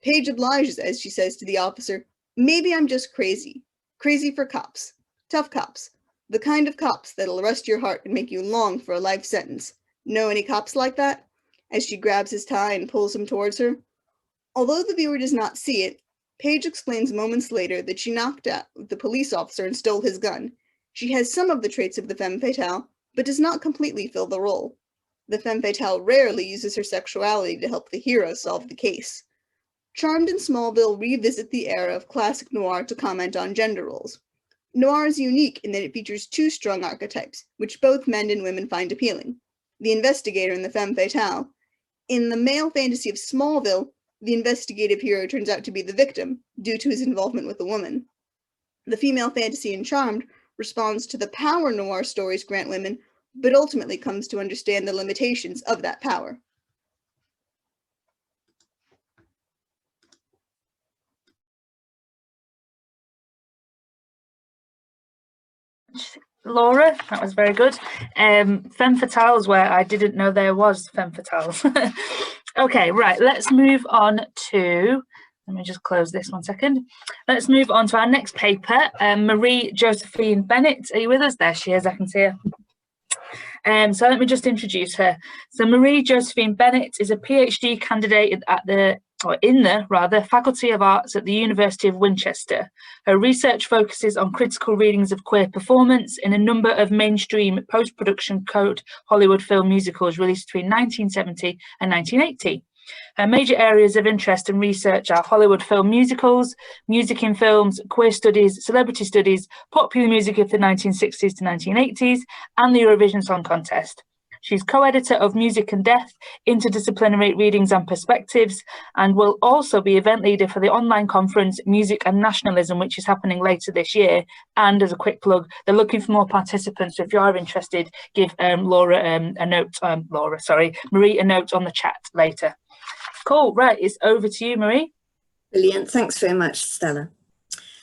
Paige obliges as she says to the officer, "Maybe I'm just crazy. Crazy for cops. Tough cops. The kind of cops that'll arrest your heart and make you long for a life sentence. Know any cops like that?" As she grabs his tie and pulls him towards her. Although the viewer does not see it, Paige explains moments later that she knocked out the police officer and stole his gun. She has some of the traits of the femme fatale, but does not completely fill the role. The femme fatale rarely uses her sexuality to help the hero solve the case. Charmed and Smallville revisit the era of classic noir to comment on gender roles. Noir is unique in that it features two strong archetypes, which both men and women find appealing: the investigator and the femme fatale. In the male fantasy of Smallville, the investigative hero turns out to be the victim, due to his involvement with a woman. The female fantasy in Charmed responds to the power noir stories grant women, but ultimately comes to understand the limitations of that power. Laura, that was very good. Femme fatales, where I didn't know there was femme fatales. Okay, right, let's move on to, let me just close this 1 second. Let's move on to our next paper. Marie Josephine Bennett, are you with us? There she is, I can see her. So let me just introduce her. So Marie Josephine Bennett is a PhD candidate in the Faculty of Arts at the University of Winchester. Her research focuses on critical readings of queer performance in a number of mainstream post-production code Hollywood film musicals released between 1970 and 1980. Her major areas of interest and research are Hollywood film musicals, music in films, queer studies, celebrity studies, popular music of the 1960s to 1980s, and the Eurovision Song Contest. She's co-editor of Music and Death, Interdisciplinary Readings and Perspectives, and will also be event leader for the online conference Music and Nationalism, which is happening later this year. And as a quick plug, they're looking for more participants. So if you are interested, give Marie a note on the chat later. Cool, right, it's over to you, Marie. Brilliant, thanks very much, Stella.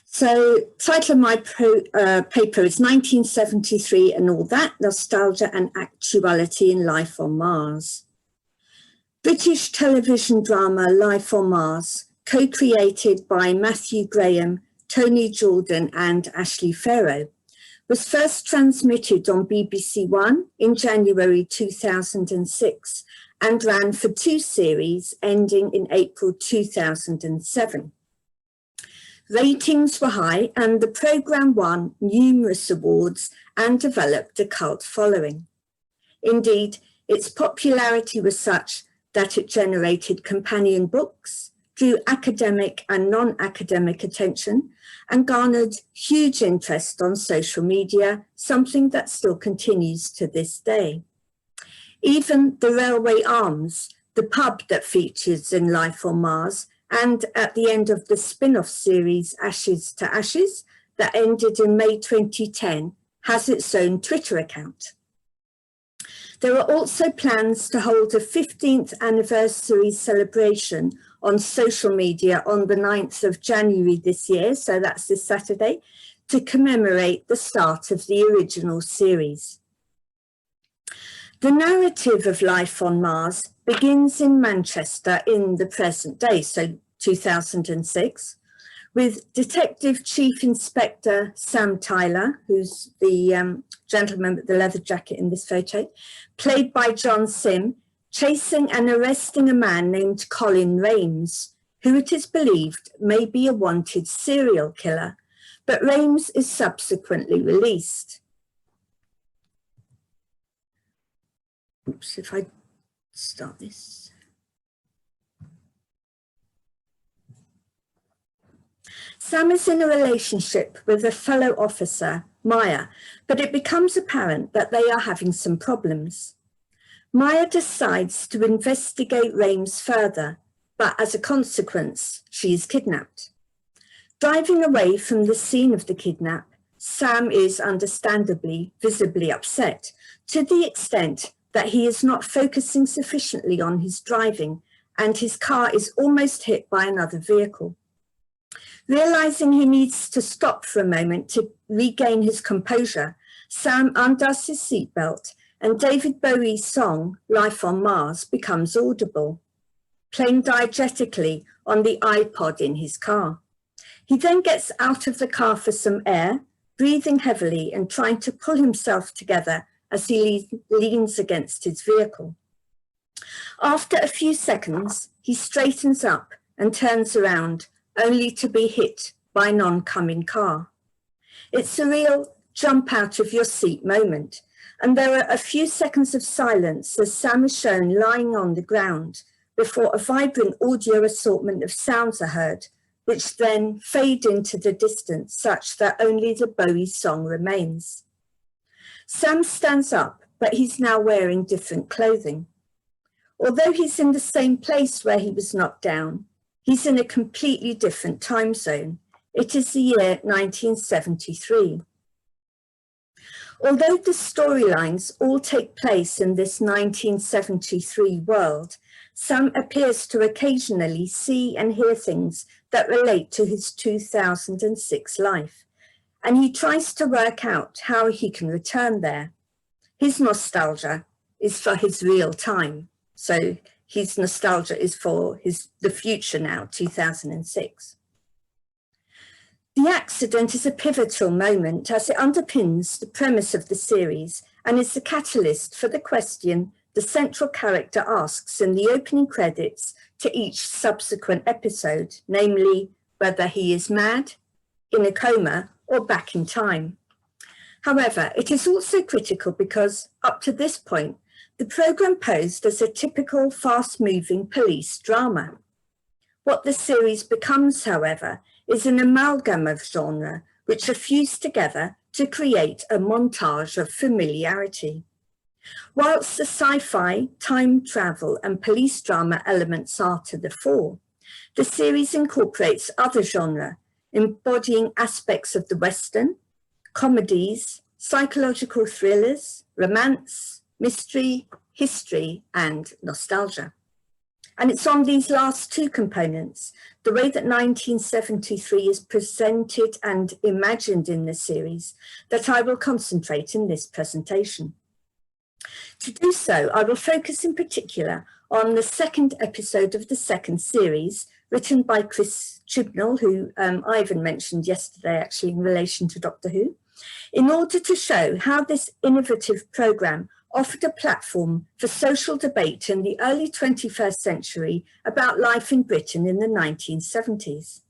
So, title of my paper is 1973 and All That, Nostalgia and Actuality in Life on Mars. British television drama Life on Mars, co-created by Matthew Graham, Tony Jordan and Ashley Farrow, was first transmitted on BBC One in January 2006 and ran for 2 series ending in April 2007. Ratings were high and the programme won numerous awards and developed a cult following. Indeed, its popularity was such that it generated companion books, drew academic and non-academic attention, and garnered huge interest on social media, something that still continues to this day. Even the Railway Arms, the pub that features in Life on Mars, and at the end of the spin-off series Ashes to Ashes, that ended in May 2010, has its own Twitter account. There are also plans to hold a 15th anniversary celebration on social media on the 9th of January this year, so that's this Saturday, to commemorate the start of the original series. The narrative of Life on Mars begins in Manchester in the present day, so 2006, with Detective Chief Inspector Sam Tyler, who's the gentleman with the leather jacket in this photo, played by John Sim, chasing and arresting a man named Colin Rames, who it is believed may be a wanted serial killer, but Rames is subsequently released. Oops, if I start this. Sam is in a relationship with a fellow officer, Maya, but it becomes apparent that they are having some problems. Maya decides to investigate Rames further, but as a consequence, she is kidnapped. Driving away from the scene of the kidnap, Sam is understandably visibly upset, to the extent that he is not focusing sufficiently on his driving and his car is almost hit by another vehicle. Realizing he needs to stop for a moment to regain his composure, Sam undoes his seatbelt and David Bowie's song, Life on Mars, becomes audible, playing diegetically on the iPod in his car. He then gets out of the car for some air, breathing heavily and trying to pull himself together as he leans against his vehicle. After a few seconds, he straightens up and turns around, only to be hit by an oncoming car. It's a real jump out of your seat moment, and there are a few seconds of silence as Sam is shown lying on the ground before a vibrant audio assortment of sounds are heard, which then fade into the distance such that only the Bowie song remains. Sam stands up, but he's now wearing different clothing. Although he's in the same place where he was knocked down, he's in a completely different time zone. It is the year 1973. Although the storylines all take place in this 1973 world, Sam appears to occasionally see and hear things that relate to his 2006 life, and he tries to work out how he can return there. His nostalgia is for his real time, so his nostalgia is for the future now, 2006. The accident is a pivotal moment as it underpins the premise of the series and is the catalyst for the question the central character asks in the opening credits to each subsequent episode, namely whether he is mad, in a coma, or back in time. However, it is also critical because, up to this point, the programme posed as a typical fast-moving police drama. What the series becomes, however, is an amalgam of genre which are fused together to create a montage of familiarity. Whilst the sci-fi, time travel and police drama elements are to the fore, the series incorporates other genre, embodying aspects of the Western, comedies, psychological thrillers, romance, mystery, history, and nostalgia. And it's on these last two components, the way that 1973 is presented and imagined in the series, that I will concentrate in this presentation. To do so, I will focus in particular on the second episode of the second series, written by Chris Chibnall, who Ivan mentioned yesterday actually in relation to Doctor Who, in order to show how this innovative programme offered a platform for social debate in the early 21st century about life in Britain in the 1970s.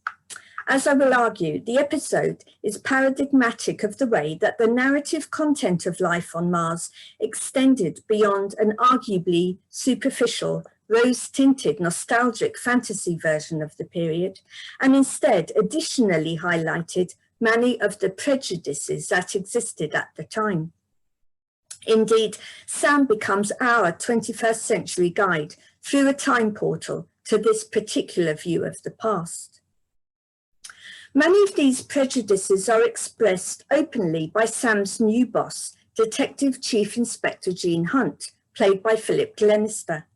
As I will argue, the episode is paradigmatic of the way that the narrative content of life on Mars extended beyond an arguably superficial, rose-tinted, nostalgic fantasy version of the period, and instead additionally highlighted many of the prejudices that existed at the time. Indeed, Sam becomes our 21st century guide through a time portal to this particular view of the past. Many of these prejudices are expressed openly by Sam's new boss, Detective Chief Inspector Gene Hunt, played by Philip Glenister.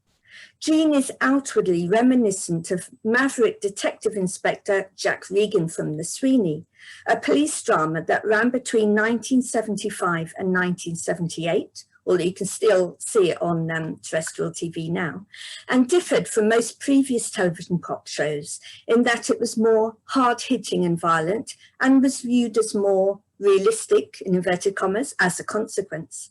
Gene is outwardly reminiscent of maverick Detective Inspector Jack Regan from The Sweeney, a police drama that ran between 1975 and 1978, although you can still see it on terrestrial TV now, and differed from most previous television cop shows in that it was more hard-hitting and violent and was viewed as more realistic, in inverted commas, as a consequence.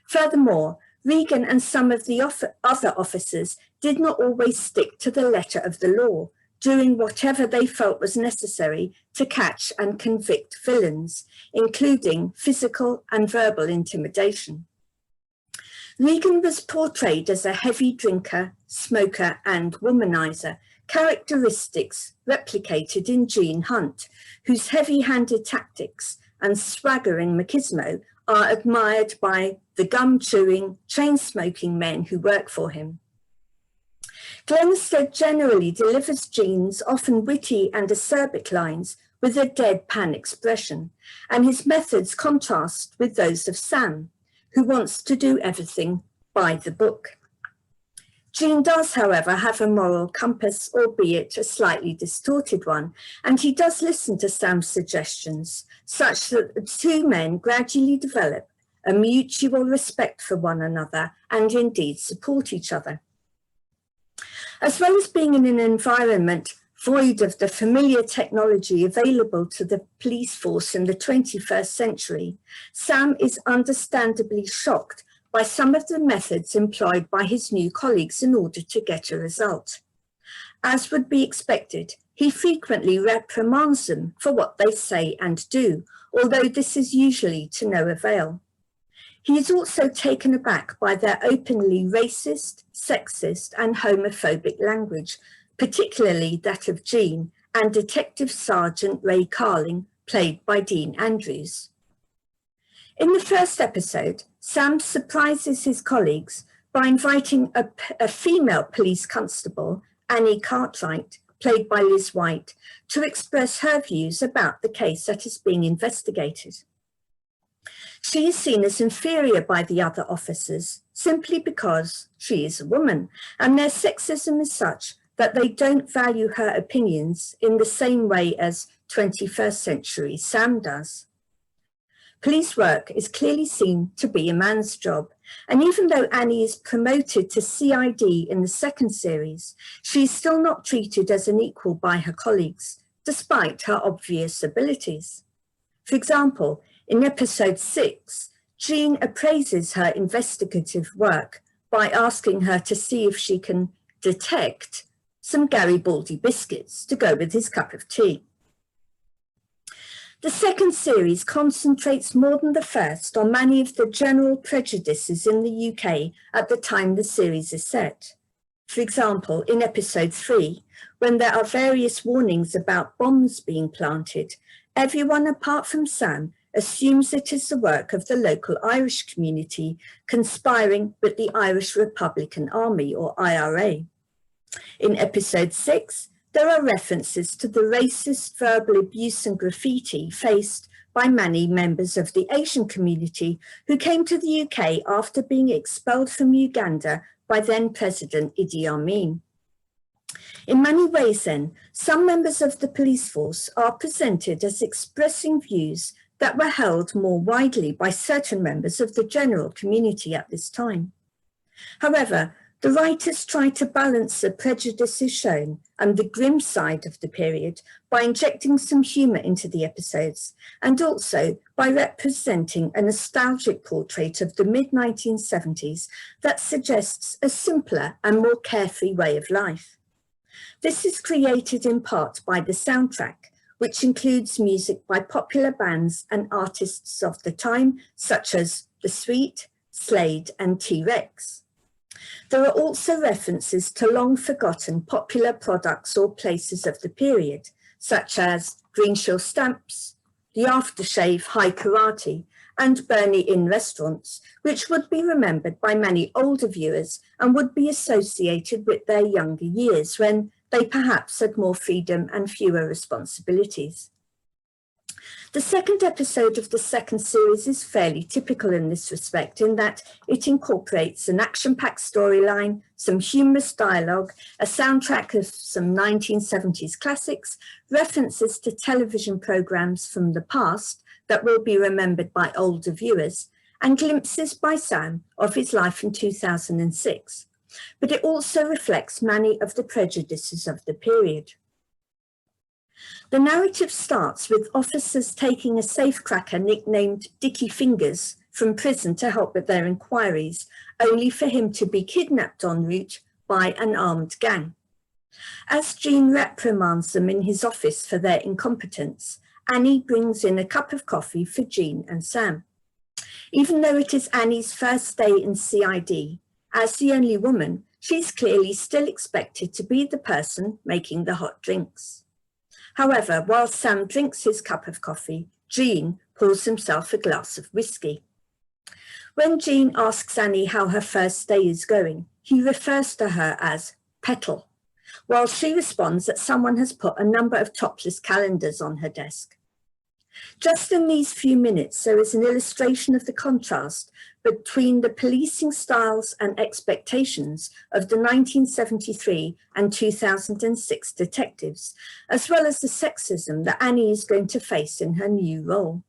Furthermore, Regan and some of the other officers did not always stick to the letter of the law, doing whatever they felt was necessary to catch and convict villains, including physical and verbal intimidation. Regan was portrayed as a heavy drinker, smoker, and womanizer, characteristics replicated in Gene Hunt, whose heavy-handed tactics and swaggering machismo are admired by the gum-chewing, chain-smoking men who work for him. Glenister generally delivers Gene's often witty and acerbic lines with a deadpan expression, and his methods contrast with those of Sam, who wants to do everything by the book. Gene does, however, have a moral compass, albeit a slightly distorted one, and he does listen to Sam's suggestions, such that the two men gradually develop a mutual respect for one another and indeed support each other. As well as being in an environment void of the familiar technology available to the police force in the 21st century, Sam is understandably shocked by some of the methods employed by his new colleagues in order to get a result. As would be expected, he frequently reprimands them for what they say and do, although this is usually to no avail. He is also taken aback by their openly racist, sexist and homophobic language, particularly that of Jean and Detective Sergeant Ray Carling, played by Dean Andrews. In the first episode, Sam surprises his colleagues by inviting a female police constable, Annie Cartwright, played by Liz White, to express her views about the case that is being investigated. She is seen as inferior by the other officers simply because she is a woman, and their sexism is such that they don't value her opinions in the same way as 21st century Sam does. Police work is clearly seen to be a man's job, and even though Annie is promoted to CID in the second series, she is still not treated as an equal by her colleagues, despite her obvious abilities. For example, in episode 6, Jean appraises her investigative work by asking her to see if she can detect some Garibaldi biscuits to go with his cup of tea. The second series concentrates more than the first on many of the general prejudices in the UK at the time the series is set. For example, in episode 3, when there are various warnings about bombs being planted, everyone apart from Sam assumes it is the work of the local Irish community conspiring with the Irish Republican Army, or IRA. In episode 6, there are references to the racist verbal abuse and graffiti faced by many members of the Asian community who came to the UK after being expelled from Uganda by then President Idi Amin. In many ways then, some members of the police force are presented as expressing views that were held more widely by certain members of the general community at this time. However, the writers try to balance the prejudices shown and the grim side of the period by injecting some humour into the episodes, and also by representing a nostalgic portrait of the mid-1970s that suggests a simpler and more carefree way of life. This is created in part by the soundtrack, which includes music by popular bands and artists of the time, such as The Sweet, Slade and T-Rex. There are also references to long-forgotten popular products or places of the period, such as Greenshill Stamps, the aftershave High Karate, and Burnley Inn restaurants, which would be remembered by many older viewers and would be associated with their younger years when they perhaps had more freedom and fewer responsibilities. The second episode of the second series is fairly typical in this respect, in that it incorporates an action-packed storyline, some humorous dialogue, a soundtrack of some 1970s classics, references to television programmes from the past that will be remembered by older viewers, and glimpses by Sam of his life in 2006. But it also reflects many of the prejudices of the period. The narrative starts with officers taking a safecracker nicknamed Dicky Fingers from prison to help with their inquiries, only for him to be kidnapped en route by an armed gang. As Jean reprimands them in his office for their incompetence, Annie brings in a cup of coffee for Jean and Sam. Even though it is Annie's first day in CID, as the only woman, she's clearly still expected to be the person making the hot drinks. However, while Sam drinks his cup of coffee, Jean pours himself a glass of whiskey. When Jean asks Annie how her first day is going, he refers to her as Petal, while she responds that someone has put a number of topless calendars on her desk. Just in these few minutes, there is an illustration of the contrast between the policing styles and expectations of the 1973 and 2006 detectives, as well as the sexism that Annie is going to face in her new role.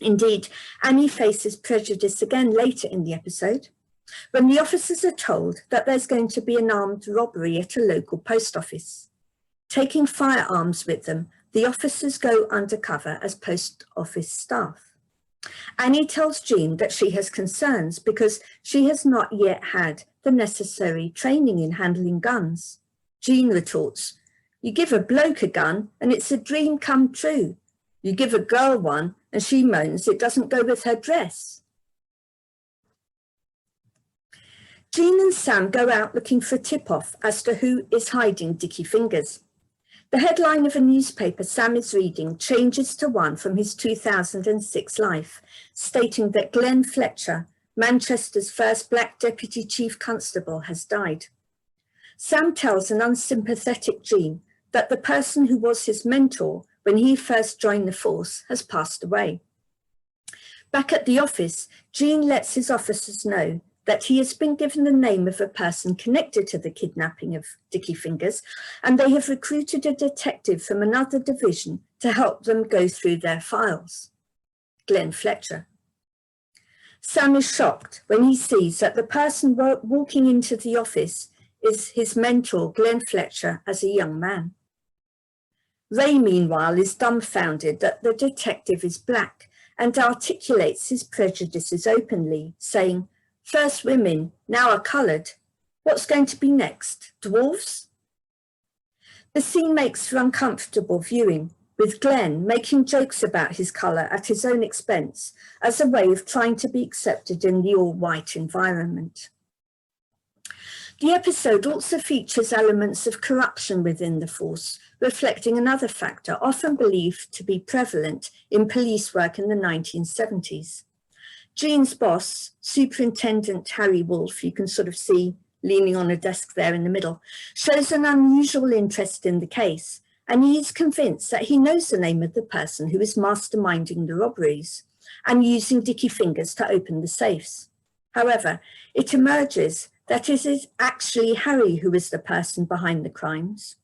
Indeed, Annie faces prejudice again later in the episode, when the officers are told that there's going to be an armed robbery at a local post office. Taking firearms with them, the officers go undercover as post office staff. Annie tells Jean that she has concerns because she has not yet had the necessary training in handling guns. Jean retorts, "You give a bloke a gun and it's a dream come true. You give a girl one and she moans it doesn't go with her dress." Jean and Sam go out looking for a tip-off as to who is hiding Dicky Fingers. The headline of a newspaper Sam is reading changes to one from his 2006 life, stating that Glenn Fletcher, Manchester's first black deputy chief constable, has died. Sam tells an unsympathetic Jean that the person who was his mentor when he first joined the force has passed away. Back at the office, Jean lets his officers know that he has been given the name of a person connected to the kidnapping of Dicky Fingers, and they have recruited a detective from another division to help them go through their files. Glenn Fletcher. Sam is shocked when he sees that the person walking into the office is his mentor, Glenn Fletcher, as a young man. Ray, meanwhile, is dumbfounded that the detective is black and articulates his prejudices openly, saying, "First women, now are coloured. What's going to be next? Dwarves?" The scene makes for uncomfortable viewing, with Glenn making jokes about his colour at his own expense as a way of trying to be accepted in the all-white environment. The episode also features elements of corruption within the force, reflecting another factor often believed to be prevalent in police work in the 1970s. Jean's boss, Superintendent Harry Wolfe, you can sort of see leaning on a desk there in the middle, shows an unusual interest in the case, and he is convinced that he knows the name of the person who is masterminding the robberies and using Dicky Fingers to open the safes. However, it emerges that it is actually Harry who is the person behind the crimes,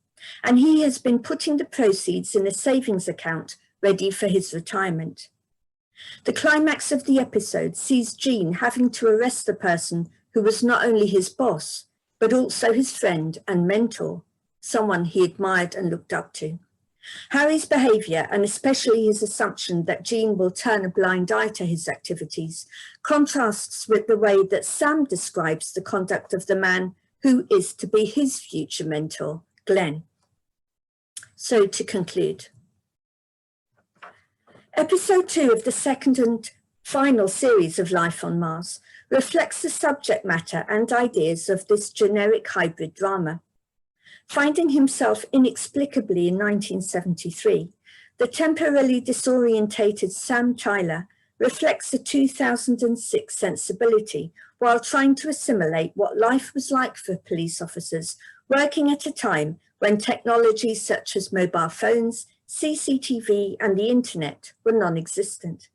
and he has been putting the proceeds in a savings account ready for his retirement. The climax of the episode sees Jean having to arrest the person who was not only his boss, but also his friend and mentor, someone he admired and looked up to. Harry's behaviour, and especially his assumption that Jean will turn a blind eye to his activities, contrasts with the way that Sam describes the conduct of the man who is to be his future mentor, Glenn. So to conclude, Episode 2 of the second and final series of Life on Mars reflects the subject matter and ideas of this generic hybrid drama. Finding himself inexplicably in 1973, the temporarily disorientated Sam Tyler reflects a 2006 sensibility while trying to assimilate what life was like for police officers working at a time when technologies such as mobile phones, CCTV and the internet were non-existent.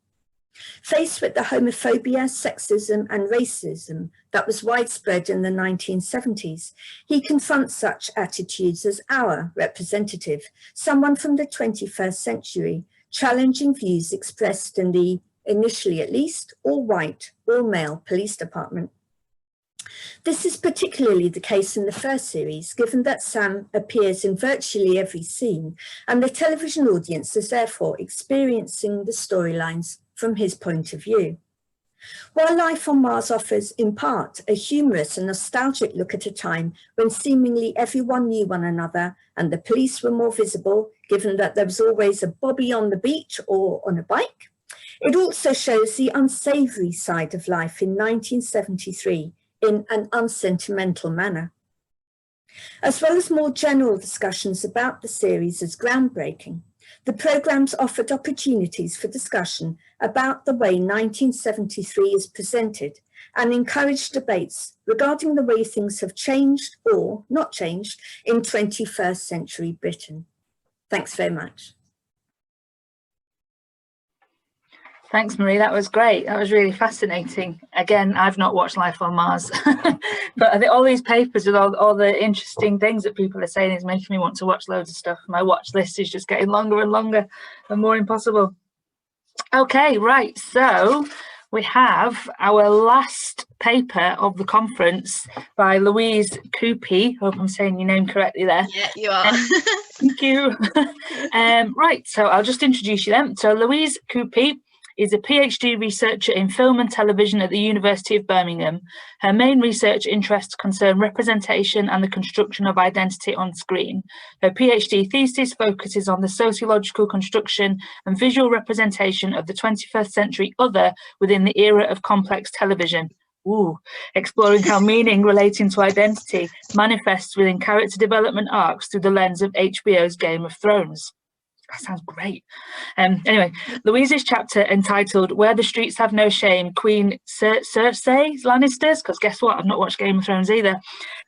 Faced with the homophobia, sexism and racism that was widespread in the 1970s, he confronts such attitudes as our representative, someone from the 21st century, challenging views expressed in the, initially at least, all-white, all-male police department. This is particularly the case in the first series, given that Sam appears in virtually every scene, and the television audience is therefore experiencing the storylines from his point of view. While Life on Mars offers, in part, a humorous and nostalgic look at a time when seemingly everyone knew one another and the police were more visible, given that there was always a bobby on the beach or on a bike, it also shows the unsavoury side of life in 1973 in an unsentimental manner. As well as more general discussions about the series as groundbreaking, the programmes offered opportunities for discussion about the way 1973 is presented and encouraged debates regarding the way things have changed or not changed in 21st century Britain. Thanks very much. Thanks, Marie. That was great. That was really fascinating. Again, I've not watched Life on Mars, but I think all these papers with all the interesting things that people are saying is making me want to watch loads of stuff. My watch list is just getting longer and longer and more impossible. Okay, right. So we have our last paper of the conference by Louise Coopey. Hope I'm saying your name correctly there. Yeah, you are. Thank you. Right, so I'll just introduce you then. So Louise Coopey is a PhD researcher in film and television at the University of Birmingham. Her main research interests concern representation and the construction of identity on screen. Her PhD thesis focuses on the sociological construction and visual representation of the 21st century other within the era of complex television. exploring how meaning relating to identity manifests within character development arcs through the lens of HBO's Game of Thrones. That sounds great. Anyway, Louise's chapter entitled Where the Streets Have No Shame, Queen Cersei Lannisters, because guess what? I've not watched Game of Thrones either.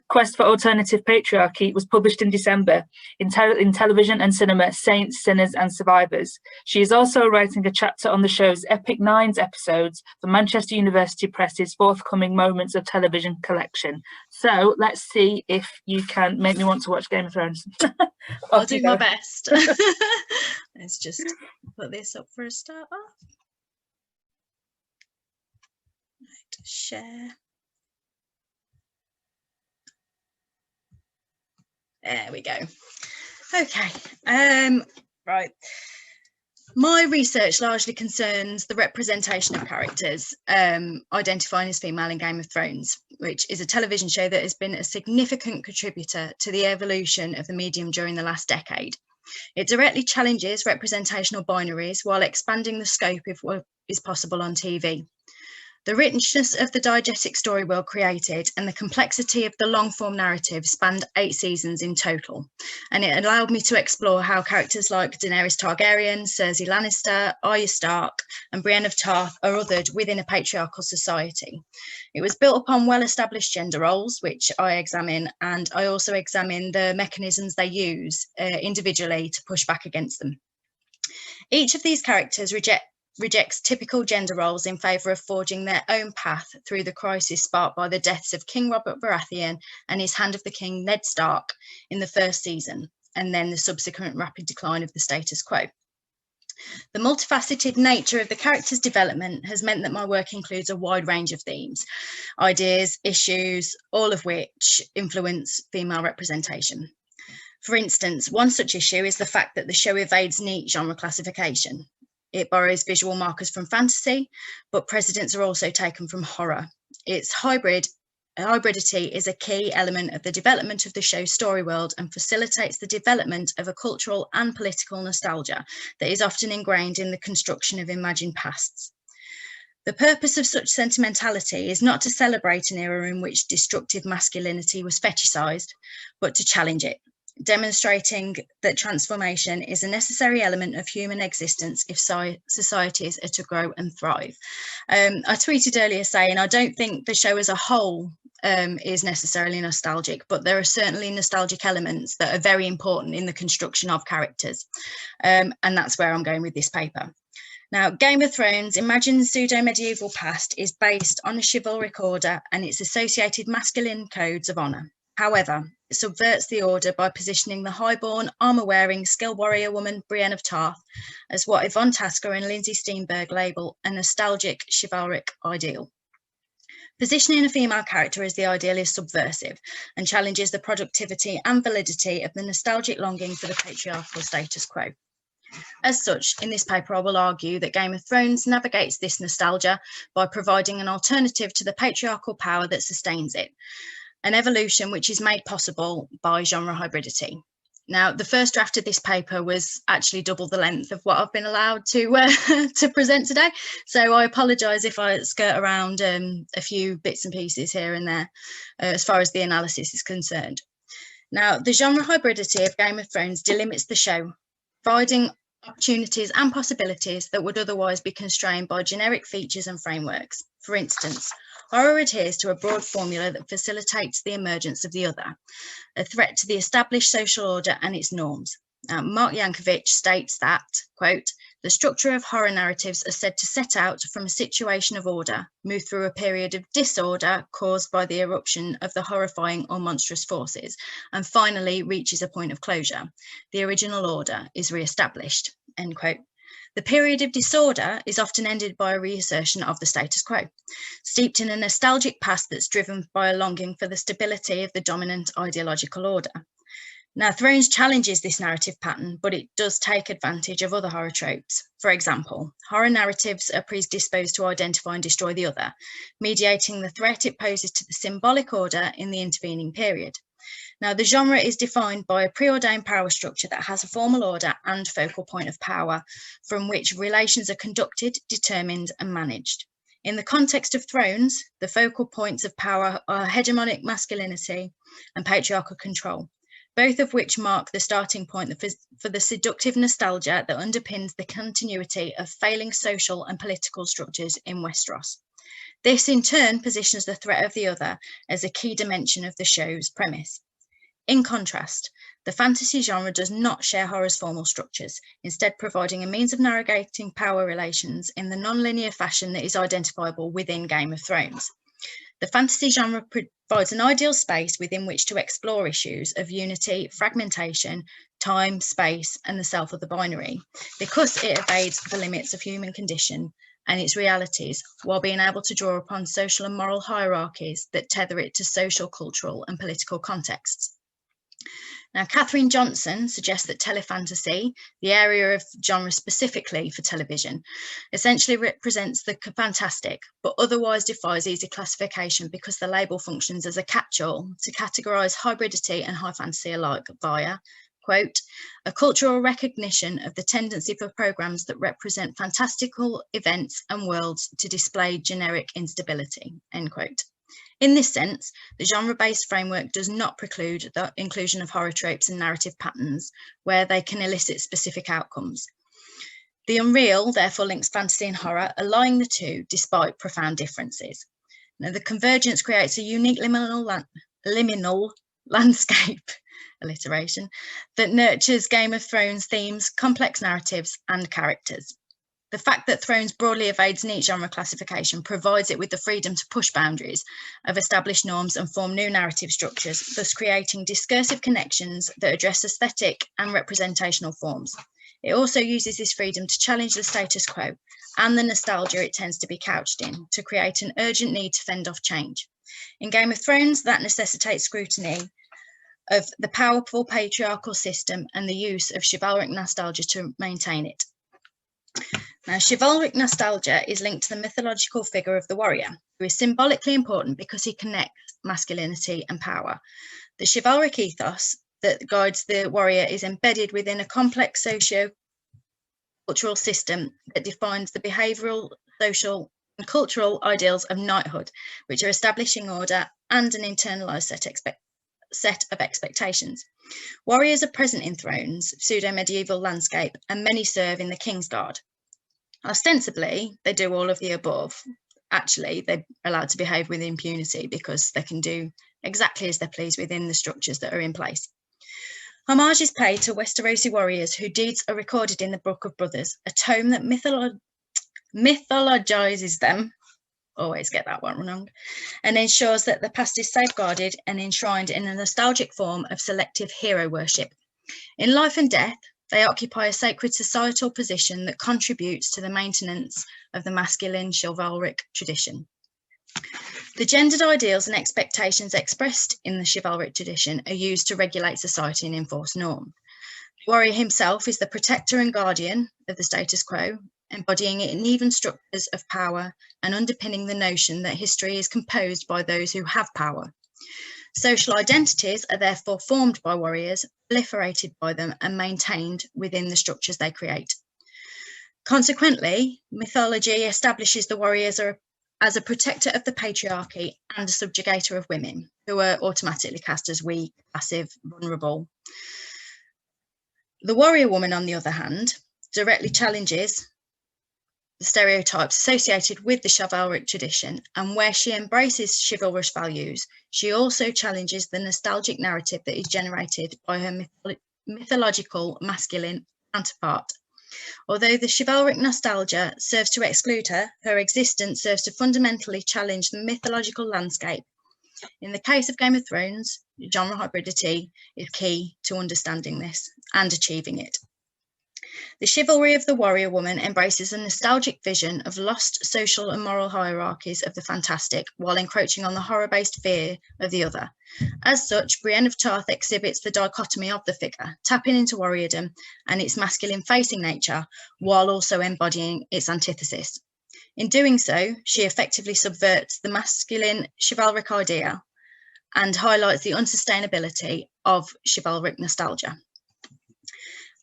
Quest for Alternative Patriarchy was published in December in television and cinema, Saints, Sinners and Survivors. She is also writing a chapter on the show's Epic Nines episodes for Manchester University Press's forthcoming Moments of Television collection. So let's see if you can make me want to watch Game of Thrones. I'll do my best. Let's just put this up for a start off. Right, share. There we go. Okay. Right. My research largely concerns the representation of characters identifying as female in Game of Thrones, which is a television show that has been a significant contributor to the evolution of the medium during the last decade. It directly challenges representational binaries while expanding the scope of what is possible on TV. The richness of the diegetic story world created and the complexity of the long-form narrative spanned 8 seasons in total, and it allowed me to explore how characters like Daenerys Targaryen, Cersei Lannister, Arya Stark and Brienne of Tarth are othered within a patriarchal society. It was built upon well-established gender roles, which I examine, and I also examine the mechanisms they use individually to push back against them. Each of these characters rejects typical gender roles in favour of forging their own path through the crisis sparked by the deaths of King Robert Baratheon and his Hand of the King Ned Stark in the first season, and then the subsequent rapid decline of the status quo. The multifaceted nature of the character's development has meant that my work includes a wide range of themes, ideas, issues, all of which influence female representation. For instance, one such issue is the fact that the show evades neat genre classification. It borrows visual markers from fantasy, but precedents are also taken from horror. Its hybridity is a key element of the development of the show's story world and facilitates the development of a cultural and political nostalgia that is often ingrained in the construction of imagined pasts. The purpose of such sentimentality is not to celebrate an era in which destructive masculinity was fetishized, but to challenge it, demonstrating that transformation is a necessary element of human existence if societies are to grow and thrive. I tweeted earlier saying I don't think the show as a whole is necessarily nostalgic, but there are certainly nostalgic elements that are very important in the construction of characters. And that's where I'm going with this paper. Now, Game of Thrones' imagined pseudo-medieval past is based on a chivalric order and its associated masculine codes of honour. However, it subverts the order by positioning the highborn, armour-wearing, skilled warrior woman Brienne of Tarth as what Yvonne Tasker and Lindsay Steinberg label a nostalgic chivalric ideal. Positioning a female character as the ideal is subversive and challenges the productivity and validity of the nostalgic longing for the patriarchal status quo. As such, in this paper, I will argue that Game of Thrones navigates this nostalgia by providing an alternative to the patriarchal power that sustains it, an evolution which is made possible by genre hybridity. Now, the first draft of this paper was actually double the length of what I've been allowed to present today. So I apologise if I skirt around a few bits and pieces here and there as far as the analysis is concerned. Now, the genre hybridity of Game of Thrones delimits the show, providing opportunities and possibilities that would otherwise be constrained by generic features and frameworks. For instance, horror adheres to a broad formula that facilitates the emergence of the other, a threat to the established social order and its norms. Mark Yankovic states that, quote, the structure of horror narratives are said to set out from a situation of order, move through a period of disorder caused by the eruption of the horrifying or monstrous forces, and finally reaches a point of closure. The original order is re-established, end quote. The period of disorder is often ended by a reassertion of the status quo, steeped in a nostalgic past that's driven by a longing for the stability of the dominant ideological order. Now, Thrones challenges this narrative pattern, but it does take advantage of other horror tropes. For example, horror narratives are predisposed to identify and destroy the other, mediating the threat it poses to the symbolic order in the intervening period. Now, the genre is defined by a preordained power structure that has a formal order and focal point of power from which relations are conducted, determined and managed. In the context of Thrones, the focal points of power are hegemonic masculinity and patriarchal control, both of which mark the starting point for the seductive nostalgia that underpins the continuity of failing social and political structures in Westeros. This, in turn, positions the threat of the other as a key dimension of the show's premise. In contrast, the fantasy genre does not share horror's formal structures, instead providing a means of navigating power relations in the non-linear fashion that is identifiable within Game of Thrones. The fantasy genre provides an ideal space within which to explore issues of unity, fragmentation, time, space, and the self of the binary, because it evades the limits of human condition and its realities, while being able to draw upon social and moral hierarchies that tether it to social, cultural, and political contexts. Now, Catherine Johnson suggests that telefantasy, the area of genre specifically for television, essentially represents the fantastic, but otherwise defies easy classification because the label functions as a catch-all to categorise hybridity and high fantasy alike via, quote, a cultural recognition of the tendency for programmes that represent fantastical events and worlds to display generic instability, end quote. In this sense, the genre-based framework does not preclude the inclusion of horror tropes and narrative patterns where they can elicit specific outcomes. The unreal therefore links fantasy and horror, allying the two despite profound differences. Now, the convergence creates a unique liminal landscape, alliteration, that nurtures Game of Thrones themes, complex narratives, and characters. The fact that Thrones broadly evades neat genre classification provides it with the freedom to push boundaries of established norms and form new narrative structures, thus creating discursive connections that address aesthetic and representational forms. It also uses this freedom to challenge the status quo and the nostalgia it tends to be couched in, to create an urgent need to fend off change. In Game of Thrones, that necessitates scrutiny of the powerful patriarchal system and the use of chivalric nostalgia to maintain it. Now, chivalric nostalgia is linked to the mythological figure of the warrior, who is symbolically important because he connects masculinity and power. The chivalric ethos that guides the warrior is embedded within a complex socio-cultural system that defines the behavioural, social, and cultural ideals of knighthood, which are establishing order and an internalised set of expectations. Warriors are present in Thrones' pseudo-medieval landscape, and many serve in the King's Guard. Ostensibly, they do all of the above. Actually, they're allowed to behave with impunity because they can do exactly as they please within the structures that are in place. Homage is paid to Westerosi warriors whose deeds are recorded in the Book of Brothers, a tome that mythologizes them, always get that one wrong, and ensures that the past is safeguarded and enshrined in a nostalgic form of selective hero worship. In life and death, they occupy a sacred societal position that contributes to the maintenance of the masculine chivalric tradition. The gendered ideals and expectations expressed in the chivalric tradition are used to regulate society and enforce norm. The warrior himself is the protector and guardian of the status quo, embodying it in even structures of power and underpinning the notion that history is composed by those who have power. Social identities are therefore formed by warriors, proliferated by them, and maintained within the structures they create. Consequently, mythology establishes the warriors as a protector of the patriarchy and a subjugator of women, who are automatically cast as weak, passive, vulnerable. The warrior woman, on the other hand, directly challenges the stereotypes associated with the chivalric tradition, and where she embraces chivalrous values, she also challenges the nostalgic narrative that is generated by her mythological masculine counterpart. Although the chivalric nostalgia serves to exclude her, her existence serves to fundamentally challenge the mythological landscape. In the case of Game of Thrones, genre hybridity is key to understanding this and achieving it. The chivalry of the warrior woman embraces a nostalgic vision of lost social and moral hierarchies of the fantastic, while encroaching on the horror-based fear of the other. As such, Brienne of Tarth exhibits the dichotomy of the figure, tapping into warriordom and its masculine-facing nature, while also embodying its antithesis. In doing so, she effectively subverts the masculine chivalric idea and highlights the unsustainability of chivalric nostalgia.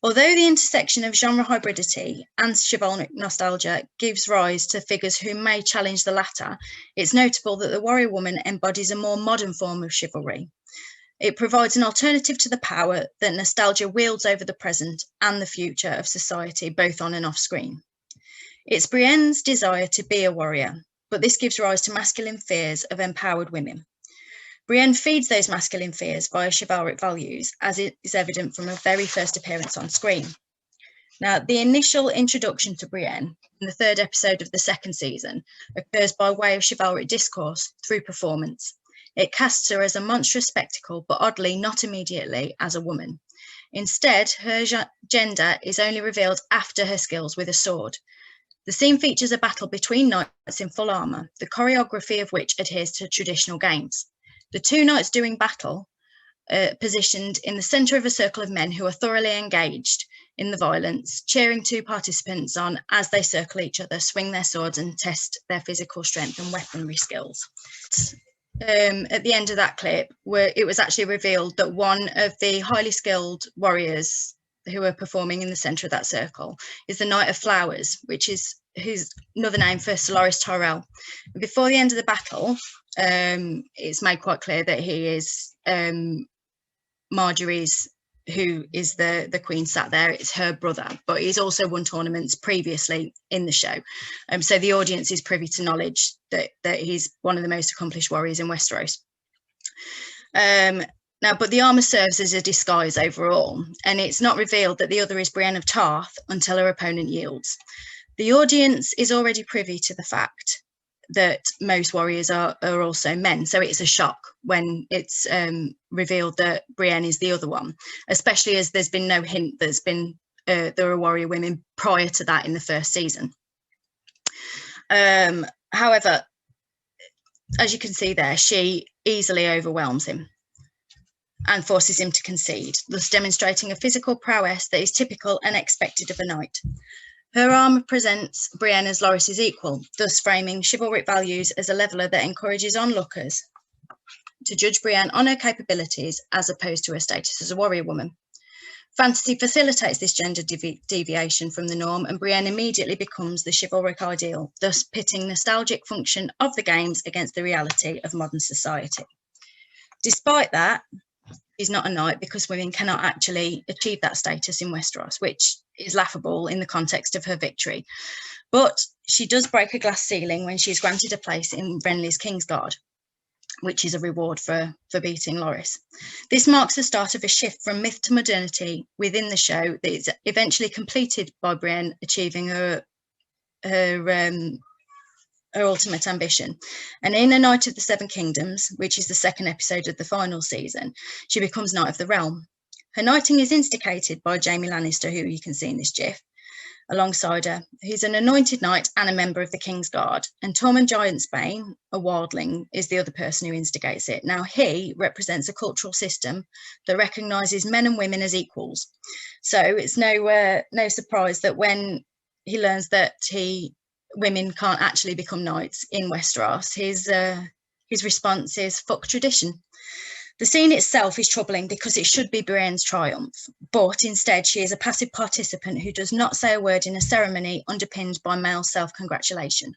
Although the intersection of genre hybridity and chivalric nostalgia gives rise to figures who may challenge the latter, it's notable that the warrior woman embodies a more modern form of chivalry. It provides an alternative to the power that nostalgia wields over the present and the future of society, both on and off screen. It's Brienne's desire to be a warrior, but this gives rise to masculine fears of empowered women. Brienne feeds those masculine fears via chivalric values, as it is evident from her very first appearance on screen. Now, the initial introduction to Brienne in the 3rd episode of the 2nd season occurs by way of chivalric discourse through performance. It casts her as a monstrous spectacle, but oddly not immediately as a woman. Instead, her gender is only revealed after her skills with a sword. The scene features a battle between knights in full armour, the choreography of which adheres to traditional games. The 2 knights doing battle positioned in the centre of a circle of men who are thoroughly engaged in the violence, cheering 2 participants on as they circle each other, swing their swords and test their physical strength and weaponry skills. At the end of that clip, where it was actually revealed that one of the highly skilled warriors who are performing in the centre of that circle is the Knight of Flowers, who's another name for Solaris Tyrell. Before the end of the battle, it's made quite clear that he is Marjorie's, who is the queen sat there, it's her brother, but he's also won tournaments previously in the show. So the audience is privy to knowledge that he's one of the most accomplished warriors in Westeros. Now, but the armour serves as a disguise overall, and it's not revealed that the other is Brienne of Tarth until her opponent yields. The audience is already privy to the fact that most warriors are also men, so it's a shock when it's revealed that Brienne is the other one, especially as there's been no hint that there are warrior women prior to that in the 1st season. However, as you can see there, she easily overwhelms him and forces him to concede, thus demonstrating a physical prowess that is typical and expected of a knight. Her armour presents Brienne as Lorys's equal, thus framing chivalric values as a leveller that encourages onlookers to judge Brienne on her capabilities as opposed to her status as a warrior woman. Fantasy facilitates this gender deviation from the norm, and Brienne immediately becomes the chivalric ideal, thus pitting nostalgic function of the games against the reality of modern society. Despite that, she's not a knight because women cannot actually achieve that status in Westeros, which is laughable in the context of her victory. But she does break a glass ceiling when she is granted a place in Renly's Kingsguard, which is a reward for beating Lorys. This marks the start of a shift from myth to modernity within the show that is eventually completed by Brienne achieving her ultimate ambition. And in A Knight of the Seven Kingdoms, which is the 2nd episode of the final season, she becomes Knight of the Realm. Her knighting is instigated by Jaime Lannister, who you can see in this gif, alongside her. He's an anointed knight and a member of the Kingsguard, and Tormund Giantsbane, a wildling, is the other person who instigates it. Now, he represents a cultural system that recognises men and women as equals. So it's no surprise that when he learns that women can't actually become knights in Westeros, his response is "fuck tradition." The scene itself is troubling because it should be Brienne's triumph, but instead she is a passive participant who does not say a word in a ceremony underpinned by male self-congratulation.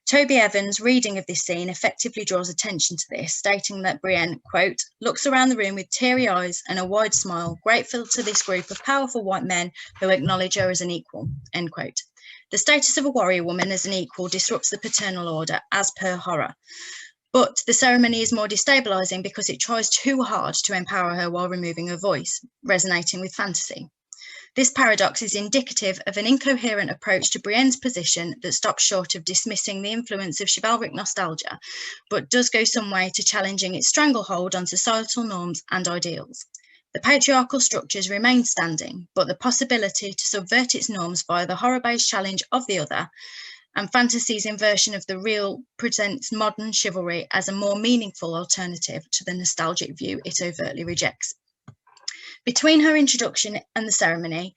Toby Evans' reading of this scene effectively draws attention to this, stating that Brienne, quote, looks around the room with teary eyes and a wide smile, grateful to this group of powerful white men who acknowledge her as an equal, end quote. The status of a warrior woman as an equal disrupts the paternal order, as per Horror. But the ceremony is more destabilising because it tries too hard to empower her while removing her voice, resonating with fantasy. This paradox is indicative of an incoherent approach to Brienne's position that stops short of dismissing the influence of chivalric nostalgia, but does go some way to challenging its stranglehold on societal norms and ideals. The patriarchal structures remain standing, but the possibility to subvert its norms via the horror-based challenge of the other, and fantasy's inversion of the real, presents modern chivalry as a more meaningful alternative to the nostalgic view it overtly rejects. Between her introduction and the ceremony,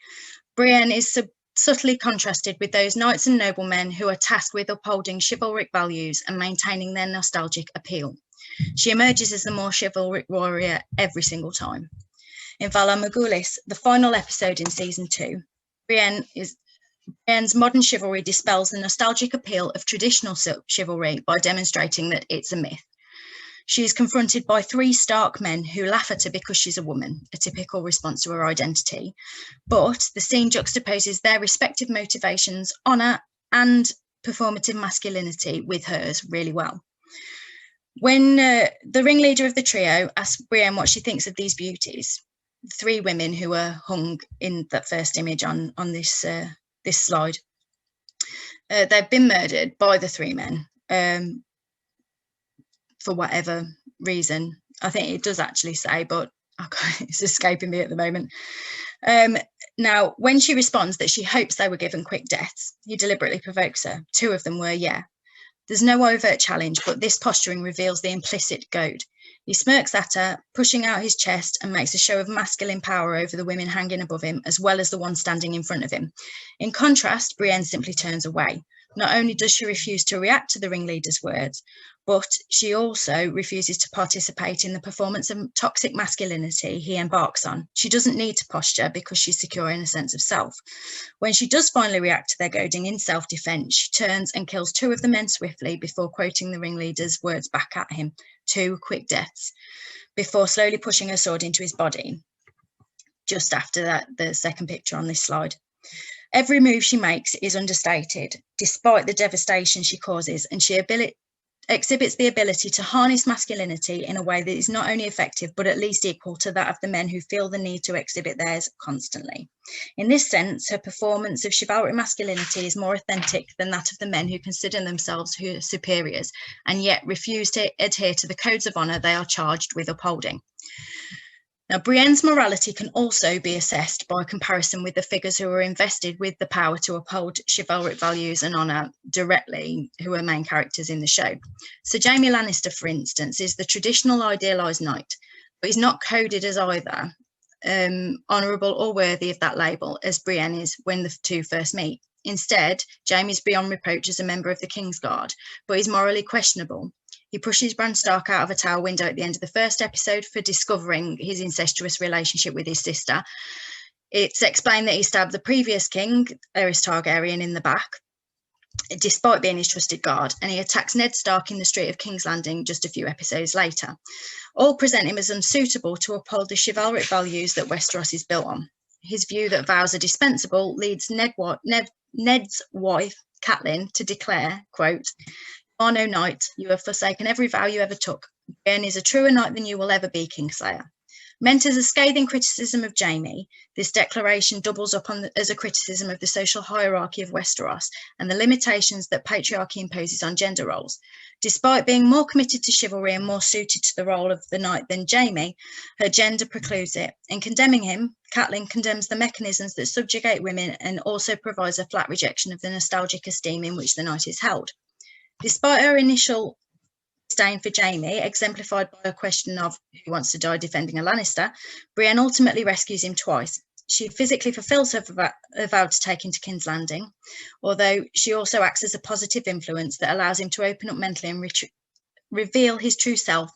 Brienne is subtly contrasted with those knights and noblemen who are tasked with upholding chivalric values and maintaining their nostalgic appeal. She emerges as the more chivalric warrior every single time. In Vala Morgulis, the final episode in season 2, Brienne's modern chivalry dispels the nostalgic appeal of traditional chivalry by demonstrating that it's a myth. She is confronted by 3 stark men who laugh at her because she's a woman, a typical response to her identity. But the scene juxtaposes their respective motivations, honour and performative masculinity with hers really well. When the ringleader of the trio asks Brienne what she thinks of these beauties, 3 women who are hung in that first image on this slide, they've been murdered by the 3 men. For whatever reason. I think it does actually say, but it's escaping me at the moment. Now, when she responds that she hopes they were given quick deaths, he deliberately provokes her. 2 of them were, yeah. There's no overt challenge, but this posturing reveals the implicit goad. He smirks at her, pushing out his chest, and makes a show of masculine power over the women hanging above him, as well as the one standing in front of him. In contrast, Brienne simply turns away. Not only does she refuse to react to the ringleader's words, but she also refuses to participate in the performance of toxic masculinity he embarks on. She doesn't need to posture because she's secure in a sense of self. When she does finally react to their goading in self-defense, she turns and kills 2 of the men swiftly before quoting the ringleader's words back at him, 2 quick deaths, before slowly pushing her sword into his body. Just after that, the second picture on this slide. Every move she makes is understated, despite the devastation she causes, and she exhibits the ability to harness masculinity in a way that is not only effective, but at least equal to that of the men who feel the need to exhibit theirs constantly. In this sense, her performance of chivalric masculinity is more authentic than that of the men who consider themselves her superiors, and yet refuse to adhere to the codes of honour they are charged with upholding. Now, Brienne's morality can also be assessed by comparison with the figures who are invested with the power to uphold chivalric values and honour directly, who are main characters in the show. So Jaime Lannister, for instance, is the traditional idealised knight, but he's not coded as either honourable or worthy of that label as Brienne is when the 2 first meet. Instead, Jaime's beyond reproach as a member of the Kingsguard, but he's morally questionable. He pushes Bran Stark out of a tower window at the end of the first episode for discovering his incestuous relationship with his sister. It's explained that he stabbed the previous king, Aerys Targaryen, in the back, despite being his trusted guard, and he attacks Ned Stark in the street of King's Landing just a few episodes later. All present him as unsuitable to uphold the chivalric values that Westeros is built on. His view that vows are dispensable leads Ned's wife, Catelyn, to declare, quote, "You are no knight. You have forsaken every vow you ever took. Brienne is a truer knight than you will ever be, Kingslayer." Meant as a scathing criticism of Jaime, this declaration doubles up as a criticism of the social hierarchy of Westeros and the limitations that patriarchy imposes on gender roles. Despite being more committed to chivalry and more suited to the role of the knight than Jaime, her gender precludes it. In condemning him, Catelyn condemns the mechanisms that subjugate women and also provides a flat rejection of the nostalgic esteem in which the knight is held. Despite her initial disdain for Jaime, exemplified by a question of who wants to die defending a Lannister, Brienne ultimately rescues him twice. She physically fulfills her vow to take him to King's Landing, although she also acts as a positive influence that allows him to open up mentally and reveal his true self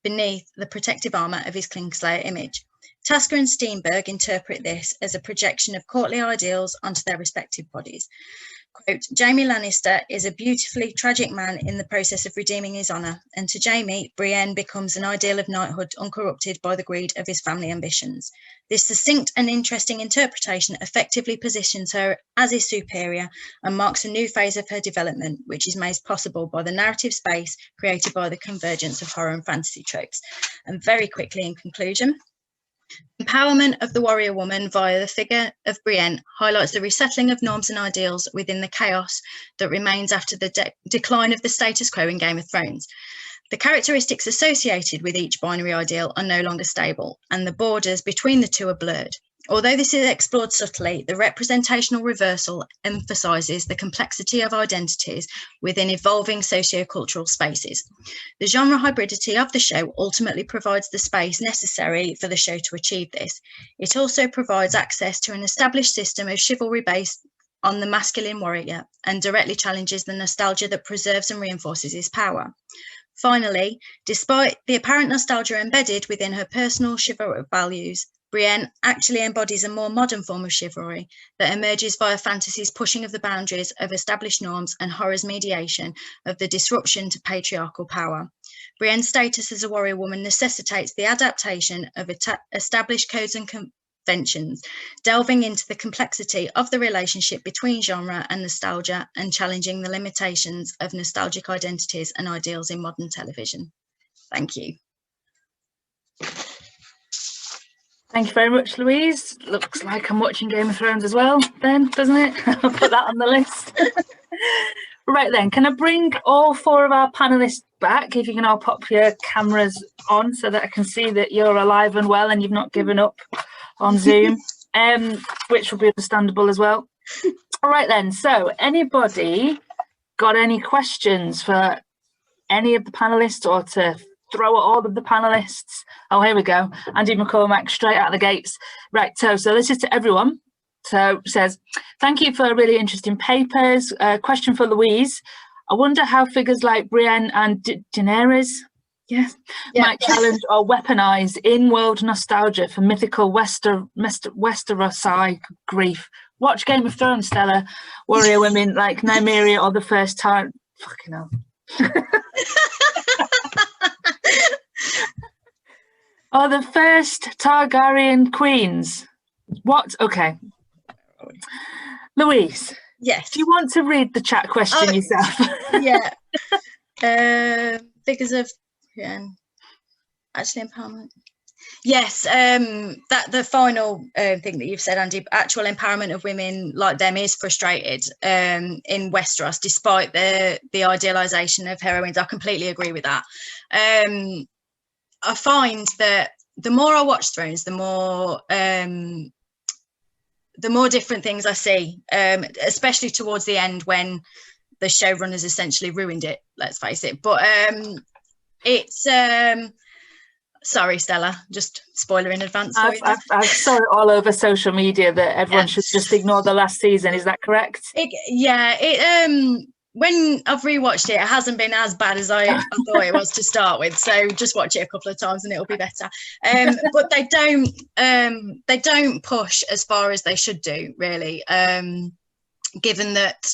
beneath the protective armour of his Kingslayer image. Tasker and Steenberg interpret this as a projection of courtly ideals onto their respective bodies. Quote, "Jaime Lannister is a beautifully tragic man in the process of redeeming his honour, and to Jaime, Brienne becomes an ideal of knighthood uncorrupted by the greed of his family ambitions. This succinct and interesting interpretation effectively positions her as his superior and marks a new phase of her development, which is made possible by the narrative space created by the convergence of horror and fantasy tropes." And very quickly, in conclusion, empowerment of the warrior woman via the figure of Brienne highlights the resettling of norms and ideals within the chaos that remains after the decline of the status quo in Game of Thrones. The characteristics associated with each binary ideal are no longer stable, and the borders between the two are blurred. Although this is explored subtly, the representational reversal emphasises the complexity of identities within evolving sociocultural spaces. The genre hybridity of the show ultimately provides the space necessary for the show to achieve this. It also provides access to an established system of chivalry based on the masculine warrior and directly challenges the nostalgia that preserves and reinforces his power. Finally, despite the apparent nostalgia embedded within her personal chivalric values, Brienne actually embodies a more modern form of chivalry that emerges via fantasy's pushing of the boundaries of established norms and horror's mediation of the disruption to patriarchal power. Brienne's status as a warrior woman necessitates the adaptation of established codes and conventions, delving into the complexity of the relationship between genre and nostalgia and challenging the limitations of nostalgic identities and ideals in modern television. Thank you. Thank you very much, Louise. Looks like I'm watching Game of Thrones as well then, doesn't it? I'll put that on the list. Right then, can I bring all four of our panellists back? If you can all pop your cameras on so that I can see that you're alive and well and you've not given up on Zoom, which will be understandable as well. All right then, so anybody got any questions for any of the panellists or to throw at all of the panellists? Oh, here we go. Andy McCormack straight out of the gates. Right, so this is to everyone. So it says, thank you for really interesting papers. Question for Louise. I wonder how figures like Brienne and Daenerys might challenge or weaponize in-world nostalgia for mythical Westerosi grief. Watch Game of Thrones, Stella. Warrior women like Nymeria or the first time. Fucking hell. Or the first Targaryen queens. What? Okay. Louise. Yes. Do you want to read the chat question yourself? Yeah. Figures of actually empowerment. Yes. That the final thing that you've said, Andy, actual empowerment of women like them is frustrated in Westeros, despite the idealization of heroines. I completely agree with that. I find that the more I watch Thrones, the more different things I see, especially towards the end when the showrunners essentially ruined it, let's face it. But it's sorry, Stella, just spoiler in advance. I saw it all over social media that everyone should just ignore the last season. Is that correct? When I've rewatched it, it hasn't been as bad as I thought it was to start with. So just watch it a couple of times and it'll be better. But they don't push as far as they should do, really. Given that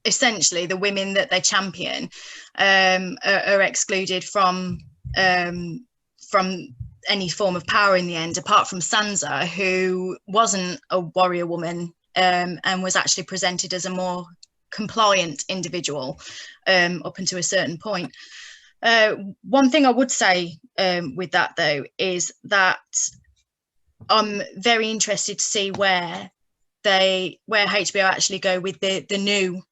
essentially the women that they champion are excluded from any form of power in the end, apart from Sansa, who wasn't a warrior woman and was actually presented as a more compliant individual up until a certain point. One thing I would say with that though is that I'm very interested to see where HBO actually go with the new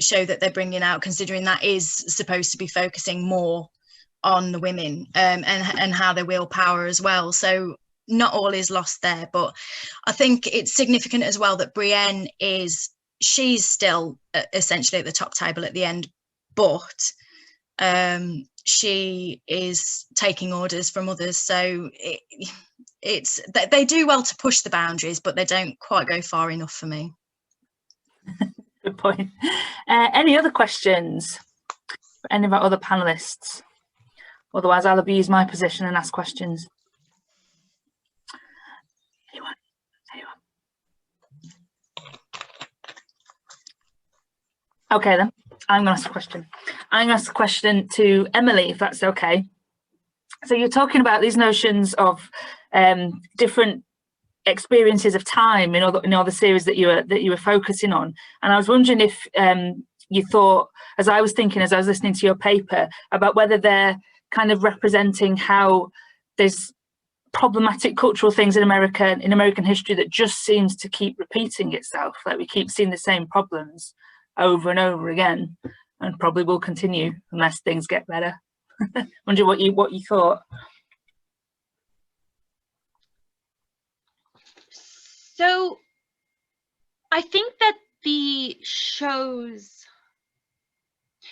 show that they're bringing out, considering that is supposed to be focusing more on the women and how they wield power as well. So not all is lost there, but I think it's significant as well that Brienne she's still essentially at the top table at the end, but she is taking orders from others. So they do well to push the boundaries, but they don't quite go far enough for me. Good point. Any other questions for any of our other panellists? Otherwise, I'll abuse my position and ask questions. Anyone? Okay, then. I'm going to ask a question. I'm going to ask a question to Emily, if that's okay. So you're talking about these notions of different experiences of time in all the series that you were focusing on, and I was wondering if you thought, as I was listening to your paper, about whether they're kind of representing how there's problematic cultural things in American history that just seems to keep repeating itself, like we keep seeing the same problems over and over again, and probably will continue unless things get better. Wonder what you thought. So I think that the shows,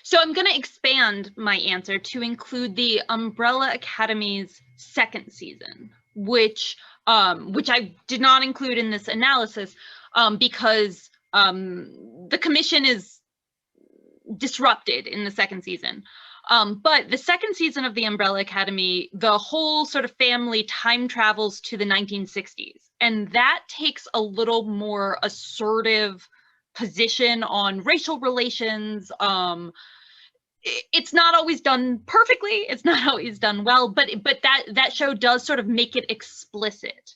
so I'm going to expand my answer to include the Umbrella Academy's second season, which I did not include in this analysis because the commission is disrupted in the second season. But the second season of The Umbrella Academy, the whole sort of family time travels to the 1960s. And that takes a little more assertive position on racial relations. It's not always done perfectly. It's not always done well, but that show does sort of make it explicit.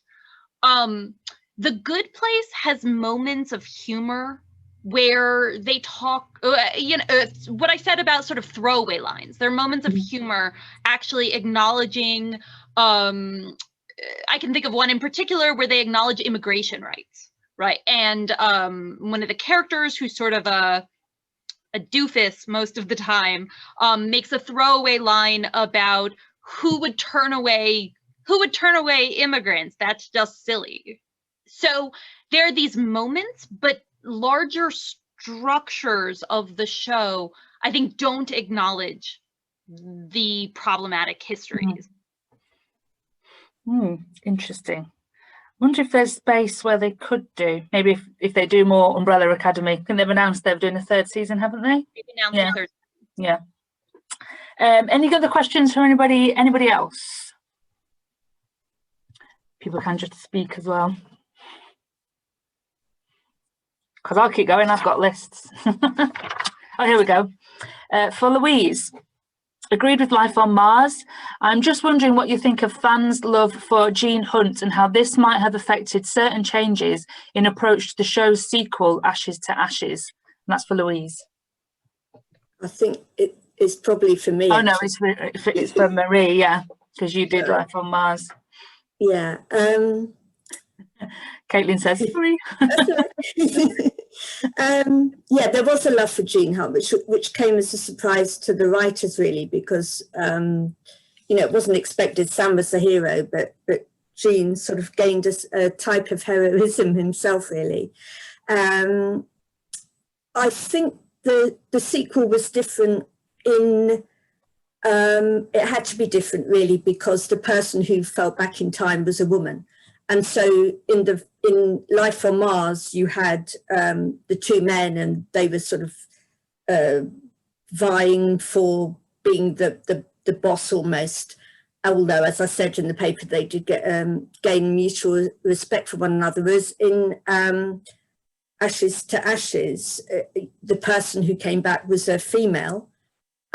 The Good Place has moments of humor where they talk, what I said about sort of throwaway lines. There are moments of humor actually acknowledging, I can think of one in particular where they acknowledge immigration rights, right? And one of the characters, who's sort of a doofus most of the time, makes a throwaway line about who would turn away immigrants. That's just silly. So there are these moments, but larger structures of the show, I think, don't acknowledge the problematic histories. Interesting. I wonder if there's space where they could do, maybe if they do more Umbrella Academy. I think they've announced they're doing a third season, haven't they? They've announced the third season. Yeah. Any other questions for anybody else? People can just speak as well. Because I'll keep going, I've got lists. Oh, here we go. For Louise, agreed with Life on Mars. I'm just wondering what you think of fans' love for Gene Hunt and how this might have affected certain changes in approach to the show's sequel, Ashes to Ashes. And that's for Louise. I think it's probably for me. Oh, no, it's for Marie, yeah, because you did Life on Mars. Yeah. Caitlin says, sorry. Yeah, there was a love for Gene Hunt, which came as a surprise to the writers, really, because it wasn't expected. Sam was the hero, but Gene sort of gained a type of heroism himself, really. I think the sequel was different in it had to be different, really, because the person who fell back in time was a woman. And so in Life on Mars, you had the two men, and they were sort of vying for being the boss almost. Although, as I said in the paper, they did gain mutual respect for one another. Whereas in Ashes to Ashes, the person who came back was a female.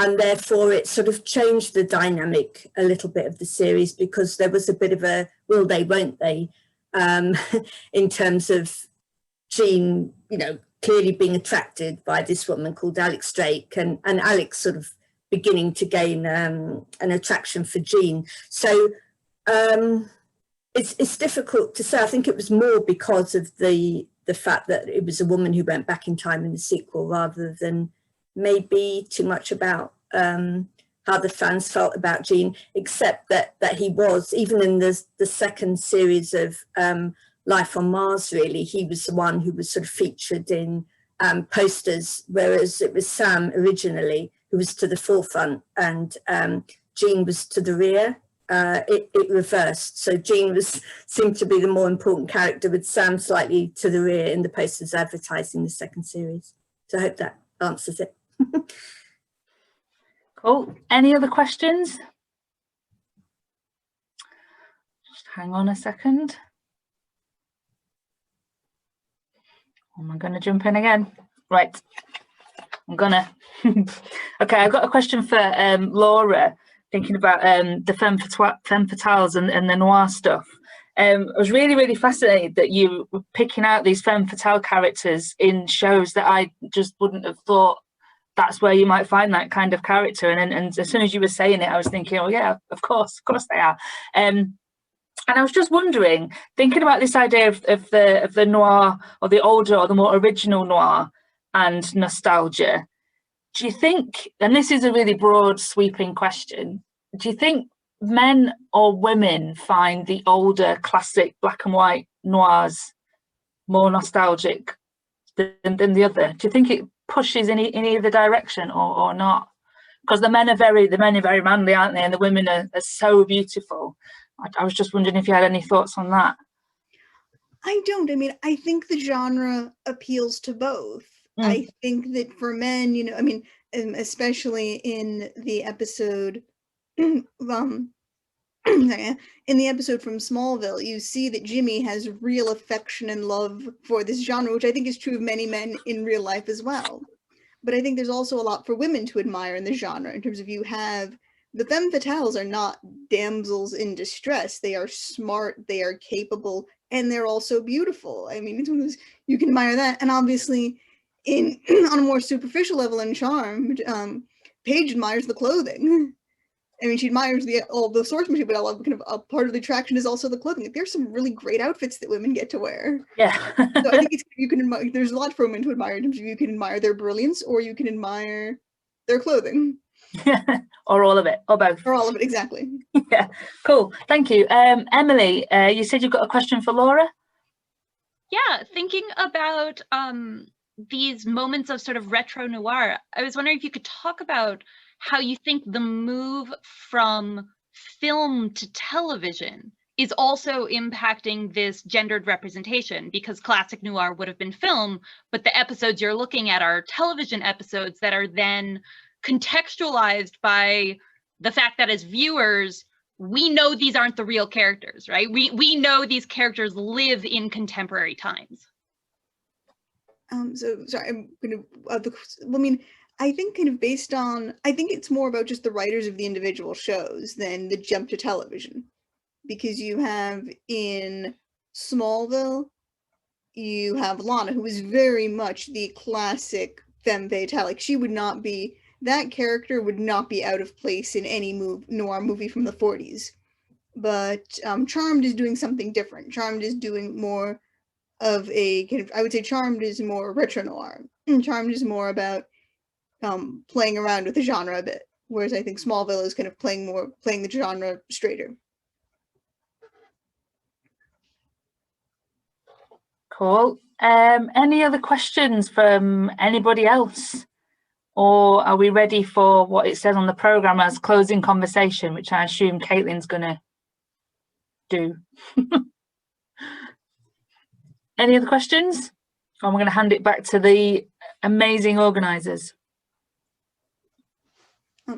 And therefore, it sort of changed the dynamic a little bit of the series, because there was a bit of a will they, won't they, in terms of Jean, clearly being attracted by this woman called Alex Drake, and Alex sort of beginning to gain an attraction for Jean. So it's difficult to say. I think it was more because of the fact that it was a woman who went back in time in the sequel, rather than maybe too much about how the fans felt about Gene, except that he was, even in the second series of Life on Mars, really, he was the one who was sort of featured in posters, whereas it was Sam originally who was to the forefront, and Gene was to the rear. It reversed. So Gene seemed to be the more important character, with Sam slightly to the rear in the posters advertising the second series. So I hope that answers it. Cool. Any other questions? Just hang on a second. Am I going to jump in again? Right. I'm gonna. Okay, I've got a question for Laura, thinking about the femme fatales and the noir stuff. I was really, really fascinated that you were picking out these femme fatale characters in shows that I just wouldn't have thought that's where you might find that kind of character. And as soon as you were saying it, I was thinking, oh yeah, of course they are. And I was just wondering, thinking about this idea of the noir, or the older or the more original noir, and nostalgia. Do you think, and this is a really broad sweeping question, do you think men or women find the older classic black and white noirs more nostalgic than the other? Do you think it pushes in either direction or not? Because the men are very manly, aren't they? And the women are so beautiful. I was just wondering if you had any thoughts on that. I don't. I mean, I think the genre appeals to both. I think that for men, especially in the episode in the episode from Smallville, you see that Jimmy has real affection and love for this genre, which I think is true of many men in real life as well. But I think there's also a lot for women to admire in the genre, in terms of you have the femme fatales are not damsels in distress. They are smart, they are capable, and they're also beautiful. I mean, you can admire that. And obviously, on a more superficial level in Charmed, Paige admires the clothing. I mean, she admires all the source material, but I love kind of a part of the attraction is also the clothing. There's some really great outfits that women get to wear. Yeah. So I think you can admire, there's a lot for women to admire in terms of you can admire their brilliance or you can admire their clothing. Or all of it, or both. Or all of it, exactly. Yeah, cool. Thank you. Emily, you said you've got a question for Laura? Yeah, thinking about these moments of sort of retro noir, I was wondering if you could talk about how you think the move from film to television is also impacting this gendered representation, because classic noir would have been film, but the episodes you're looking at are television episodes that are then contextualized by the fact that as viewers, we know these aren't the real characters, right? We know these characters live in contemporary times. So sorry, I'm going to, I mean, I think kind of based on, I think it's more about just the writers of the individual shows than the jump to television. Because you have in Smallville, you have Lana, who is very much the classic femme fatale. Like, she would not be, that character would not be out of place in any noir movie from the 40s. But Charmed is doing something different. Charmed is doing more of a kind of, I would say Charmed is more retro noir. Charmed is more about playing around with the genre a bit, whereas I think Smallville is kind of playing the genre straighter. Cool. Any other questions from anybody else? Or are we ready for what it says on the programme as closing conversation, which I assume Caitlin's going to do? Any other questions? Or I'm going to hand it back to the amazing organisers.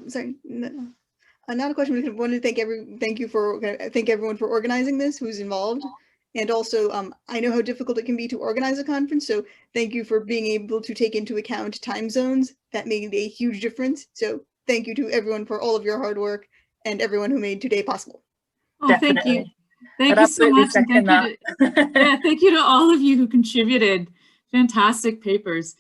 Sorry, no, not a question. I wanted to thank everyone for organizing this, who's involved. And also, I know how difficult it can be to organize a conference, so thank you for being able to take into account time zones. That made a huge difference. So thank you to everyone for all of your hard work and everyone who made today possible. Oh, Definitely. thank you. Thank you so much. And thank you to all of you who contributed. Fantastic papers.